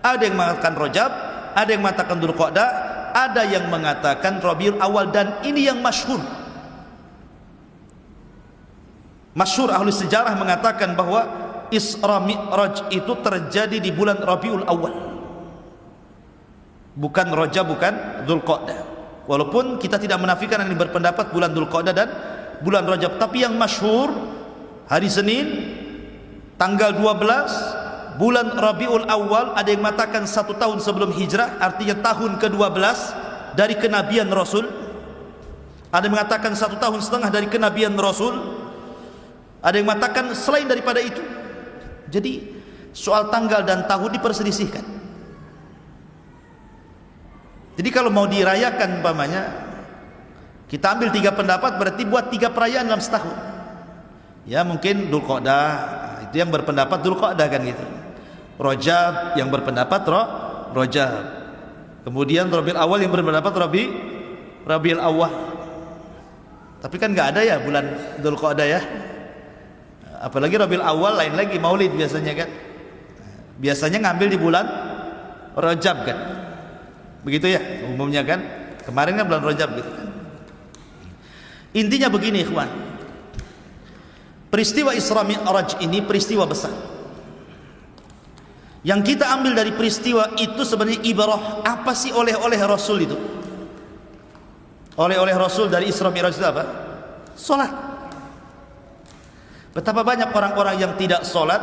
ada yang mengatakan Rajab, ada yang mengatakan Dzulqa'dah, ada yang mengatakan Rabiul Awal. Dan ini yang masyhur. Masyhur ahli sejarah mengatakan bahwa Isra Mi'raj itu terjadi di bulan Rabiul Awal, bukan Rajab, bukan Dzulqa'dah. Walaupun kita tidak menafikan yang berpendapat bulan Dzulqa'dah dan bulan Rajab, tapi yang masyhur hari Senin tanggal 12 bulan Rabiul Awal. Ada yang mengatakan 1 tahun sebelum hijrah, artinya tahun ke-12 dari kenabian Rasul. Ada yang mengatakan 1 tahun setengah dari kenabian Rasul. Ada yang mengatakan selain daripada itu. Jadi soal tanggal dan tahun diperselisihkan. Jadi kalau mau dirayakan umpamanya, kita ambil 3 pendapat, berarti buat 3 perayaan dalam setahun. Ya mungkin Dzulqa'dah, itu yang berpendapat Dzulqa'dah kan gitu. Rajab yang berpendapat Rajab. Kemudian Rabiul Awal yang berpendapat Rabiul Awal. Tapi kan nggak ada ya bulan Dzulqa'dah ya. Apalagi Rabiul Awal lain lagi, Maulid biasanya kan. Biasanya ngambil di bulan Rajab kan. Begitu ya umumnya kan. Kemarin kan bulan Rajab gitu kan. Intinya begini ikhwan, peristiwa Isra Mi'raj ini peristiwa besar. Yang kita ambil dari peristiwa itu sebenarnya ibarah. Apa sih oleh-oleh Rasul itu? Oleh-oleh Rasul dari Isra Mi'raj itu apa? Salat. Betapa banyak orang-orang yang tidak salat,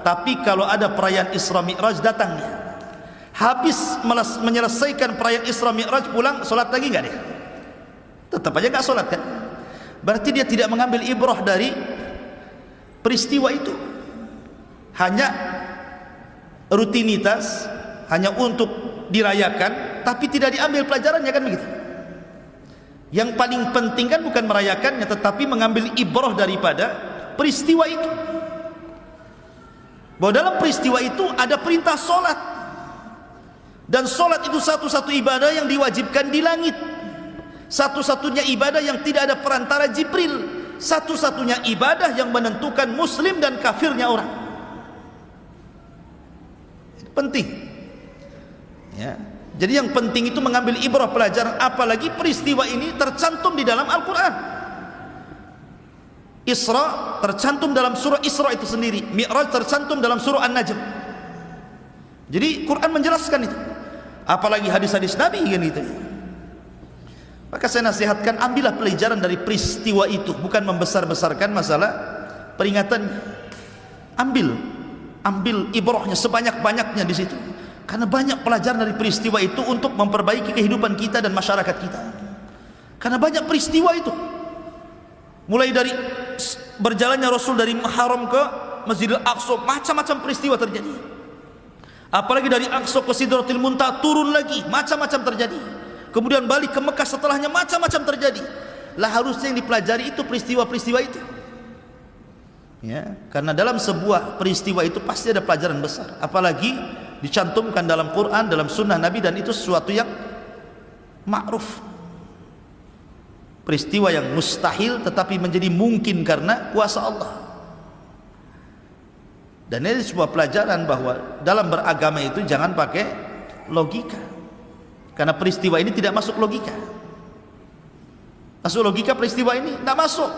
tapi kalau ada perayaan Isra Mi'raj datangnya. Habis menyelesaikan perayaan Isra Mi'raj pulang, salat lagi enggak dia? Tetap aja enggak salat kan? Berarti dia tidak mengambil ibrah dari peristiwa itu. Hanya rutinitas, hanya untuk dirayakan, tapi tidak diambil pelajarannya kan begitu. Yang paling penting kan bukan merayakannya, tetapi mengambil ibrah daripada peristiwa itu. Bahwa dalam peristiwa itu ada perintah solat, dan solat itu satu-satu ibadah yang diwajibkan di langit, satu-satunya ibadah yang tidak ada perantara Jibril, satu-satunya ibadah yang menentukan muslim dan kafirnya orang. Penting ya. Jadi yang penting itu mengambil ibrah pelajaran, apalagi peristiwa ini tercantum di dalam Al-Quran. Isra tercantum dalam surah Isra itu sendiri, Mi'raj tercantum dalam surah An-Najm. Jadi Quran menjelaskan itu, apalagi hadis-hadis Nabi kan gitu. Maka saya nasihatkan, ambillah pelajaran dari peristiwa itu, bukan membesar-besarkan masalah peringatan. Ambil ibrahnya sebanyak-banyaknya di situ, karena banyak pelajaran dari peristiwa itu untuk memperbaiki kehidupan kita dan masyarakat kita. Karena banyak peristiwa itu, mulai dari berjalannya Rasul dari Haram ke Masjidil Aqsa, macam-macam peristiwa terjadi. Apalagi dari Aqsa ke Sidratil Muntaha turun lagi, macam-macam terjadi. Kemudian balik ke Mekah setelahnya, macam-macam terjadi. Lah harusnya yang dipelajari itu peristiwa-peristiwa itu. Ya, karena dalam sebuah peristiwa itu pasti ada pelajaran besar, apalagi dicantumkan dalam Quran, dalam sunnah Nabi, dan itu sesuatu yang ma'ruf. Peristiwa yang mustahil tetapi menjadi mungkin karena kuasa Allah. Dan ini sebuah pelajaran bahwa dalam beragama itu jangan pakai logika, karena peristiwa ini tidak masuk logika. Masuk logika peristiwa ini? Tidak masuk.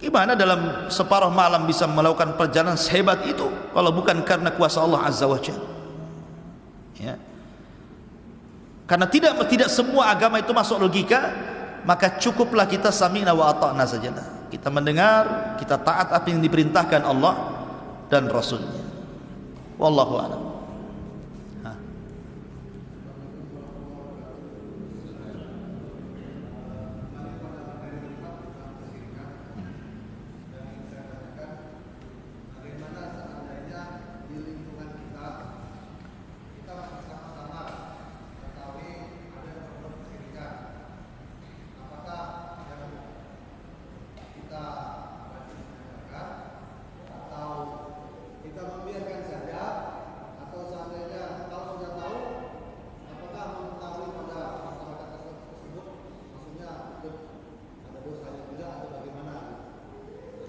Gimana dalam separuh malam bisa melakukan perjalanan sehebat itu kalau bukan karena kuasa Allah Azza wa Jalla? Ya. Karena tidak semua agama itu masuk logika, maka cukuplah kita sami'na wa ata'na sajalah. Kita mendengar, kita taat apa yang diperintahkan Allah dan Rasulnya. Wallahu a'lam.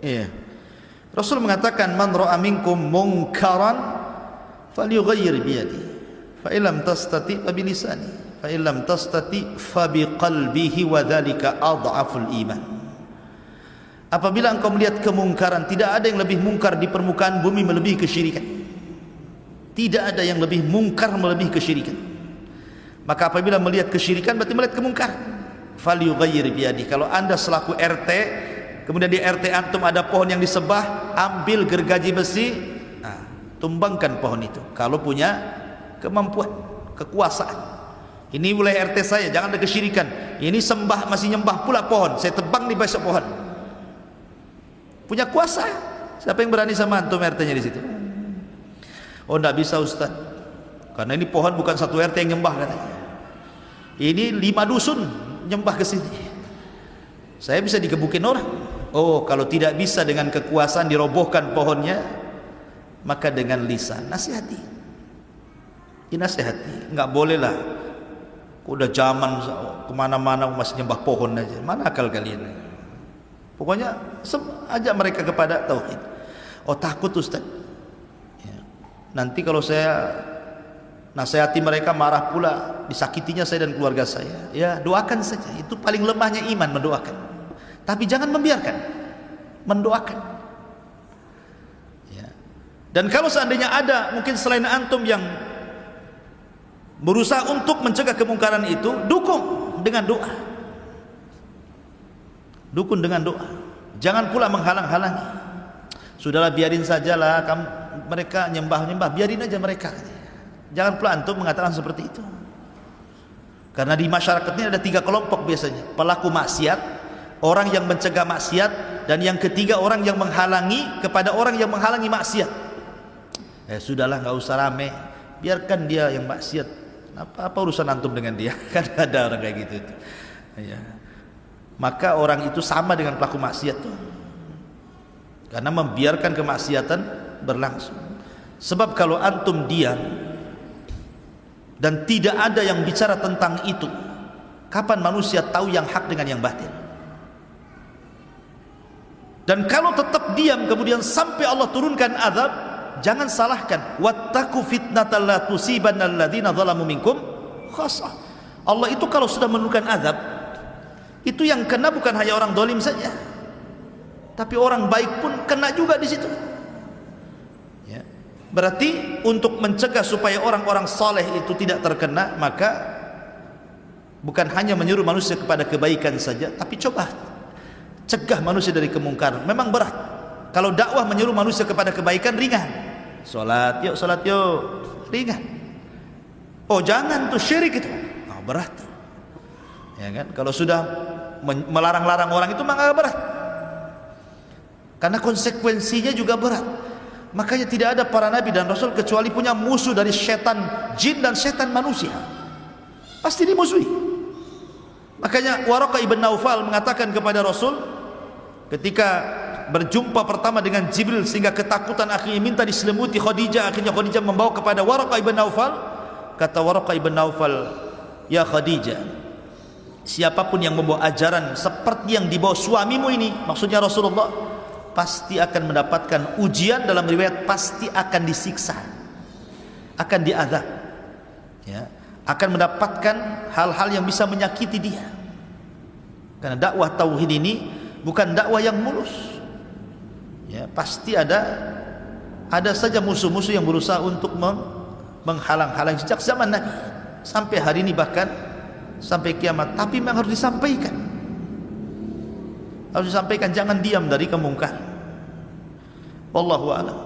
Iya. Rasul mengatakan man ra'a minkum munkaran falyughayyir bi yadihi fa illam tastati fa bi lisani fa illam tastati fa bi qalbihi wa dzalika adhaful iman. Apabila engkau melihat kemungkaran, tidak ada yang lebih mungkar di permukaan bumi melebihi kesyirikan. Tidak ada yang lebih mungkar melebihi kesyirikan. Maka apabila melihat kesyirikan berarti melihat kemungkaran. Falyughayyir bi yadihi. Kalau Anda selaku RT, kemudian di RT antum ada pohon yang disembah, ambil gergaji besi, tumbangkan pohon itu. Kalau punya kemampuan, kekuasaan. Ini wilayah RT saya, jangan ada kesyirikan. Ini sembah, masih nyembah pula pohon, saya tebang di besok pohon. Punya kuasa. Siapa yang berani sama antum RT-nya di situ? Oh, enggak bisa Ustaz, karena ini pohon bukan satu RT yang nyembah katanya. Ini 5 dusun nyembah ke sini. Saya bisa digebukin orang. Oh, kalau tidak bisa dengan kekuasaan dirobohkan pohonnya, maka dengan lisan nasihati. Dinasihati. Enggak boleh lah. Udah zaman kemana-mana masih nyembah pohon aja. Mana akal kalian? Pokoknya ajak mereka kepada tauhid. Oh, takut Ustaz. Ya. Nanti kalau saya nasihati mereka marah pula, disakitinya saya dan keluarga saya. Ya, doakan saja. Itu paling lemahnya iman, mendoakan. Tapi jangan membiarkan, mendoakan. Ya. Dan kalau seandainya ada mungkin selain antum yang berusaha untuk mencegah kemungkaran itu, dukung dengan doa. Dukung dengan doa. Jangan pula menghalang-halangi. Sudahlah, biarin sajalah, mereka nyembah-nyembah, biarin aja mereka. Jangan pula antum mengatakan seperti itu. Karena di masyarakat ini ada 3 kelompok biasanya. Pelaku maksiat, orang yang mencegah maksiat, dan yang ketiga orang yang menghalangi kepada orang yang menghalangi maksiat. Sudahlah, nggak usah rame, biarkan dia yang maksiat. Apa urusan antum dengan dia? Kan ada orang kayak gitu. Ya. Maka orang itu sama dengan pelaku maksiat tuh. Karena membiarkan kemaksiatan berlangsung. Sebab kalau antum diam dan tidak ada yang bicara tentang itu, kapan manusia tahu yang hak dengan yang batil? Dan kalau tetap diam kemudian sampai Allah turunkan azab, jangan salahkan. Wattaqu fitnatal la tusibanna alladziina zalamu minkum khassah. Allah itu kalau sudah menurunkan azab, itu yang kena bukan hanya orang dolim saja, tapi orang baik pun kena juga di situ. Ya. Berarti untuk mencegah supaya orang-orang saleh itu tidak terkena, maka bukan hanya menyuruh manusia kepada kebaikan saja, tapi coba cegah manusia dari kemungkaran. Memang berat. Kalau dakwah menyuruh manusia kepada kebaikan ringan. Salat yuk, ringan. Oh, jangan tuh syirik itu. Oh, berat. Ya kan? Kalau sudah melarang-larang orang itu maka berat. Karena konsekuensinya juga berat. Makanya tidak ada para nabi dan rasul kecuali punya musuh dari setan jin dan setan manusia. Pasti dimusuhi. Makanya Waraqah ibn Naufal mengatakan kepada Rasul ketika berjumpa pertama dengan Jibril sehingga ketakutan akhirnya minta diselimuti Khadijah, akhirnya Khadijah membawa kepada Waraqah ibn Naufal. Kata Waraqah ibn Naufal, ya Khadijah, siapapun yang membawa ajaran seperti yang dibawa suamimu ini, maksudnya Rasulullah, pasti akan mendapatkan ujian, dalam riwayat pasti akan disiksa, akan diazab, ya, akan mendapatkan hal-hal yang bisa menyakiti dia. Karena dakwah tauhid ini bukan dakwah yang mulus, Ya, pasti ada saja musuh-musuh yang berusaha untuk menghalang-halang sejak zaman Nabi sampai hari ini, bahkan sampai kiamat. Tapi memang harus disampaikan. Harus disampaikan, jangan diam dari kemungkaran. Wallahu a'lam.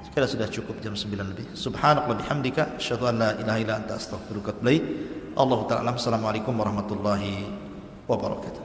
Sekarang sudah cukup, jam 9 lebih. Subhanallah bihamdika asyhadu an la ilaha illa anta astaghfiruka wa atubu ilaik. Allahu ta'ala. Assalamualaikum warahmatullahi wabarakatuh.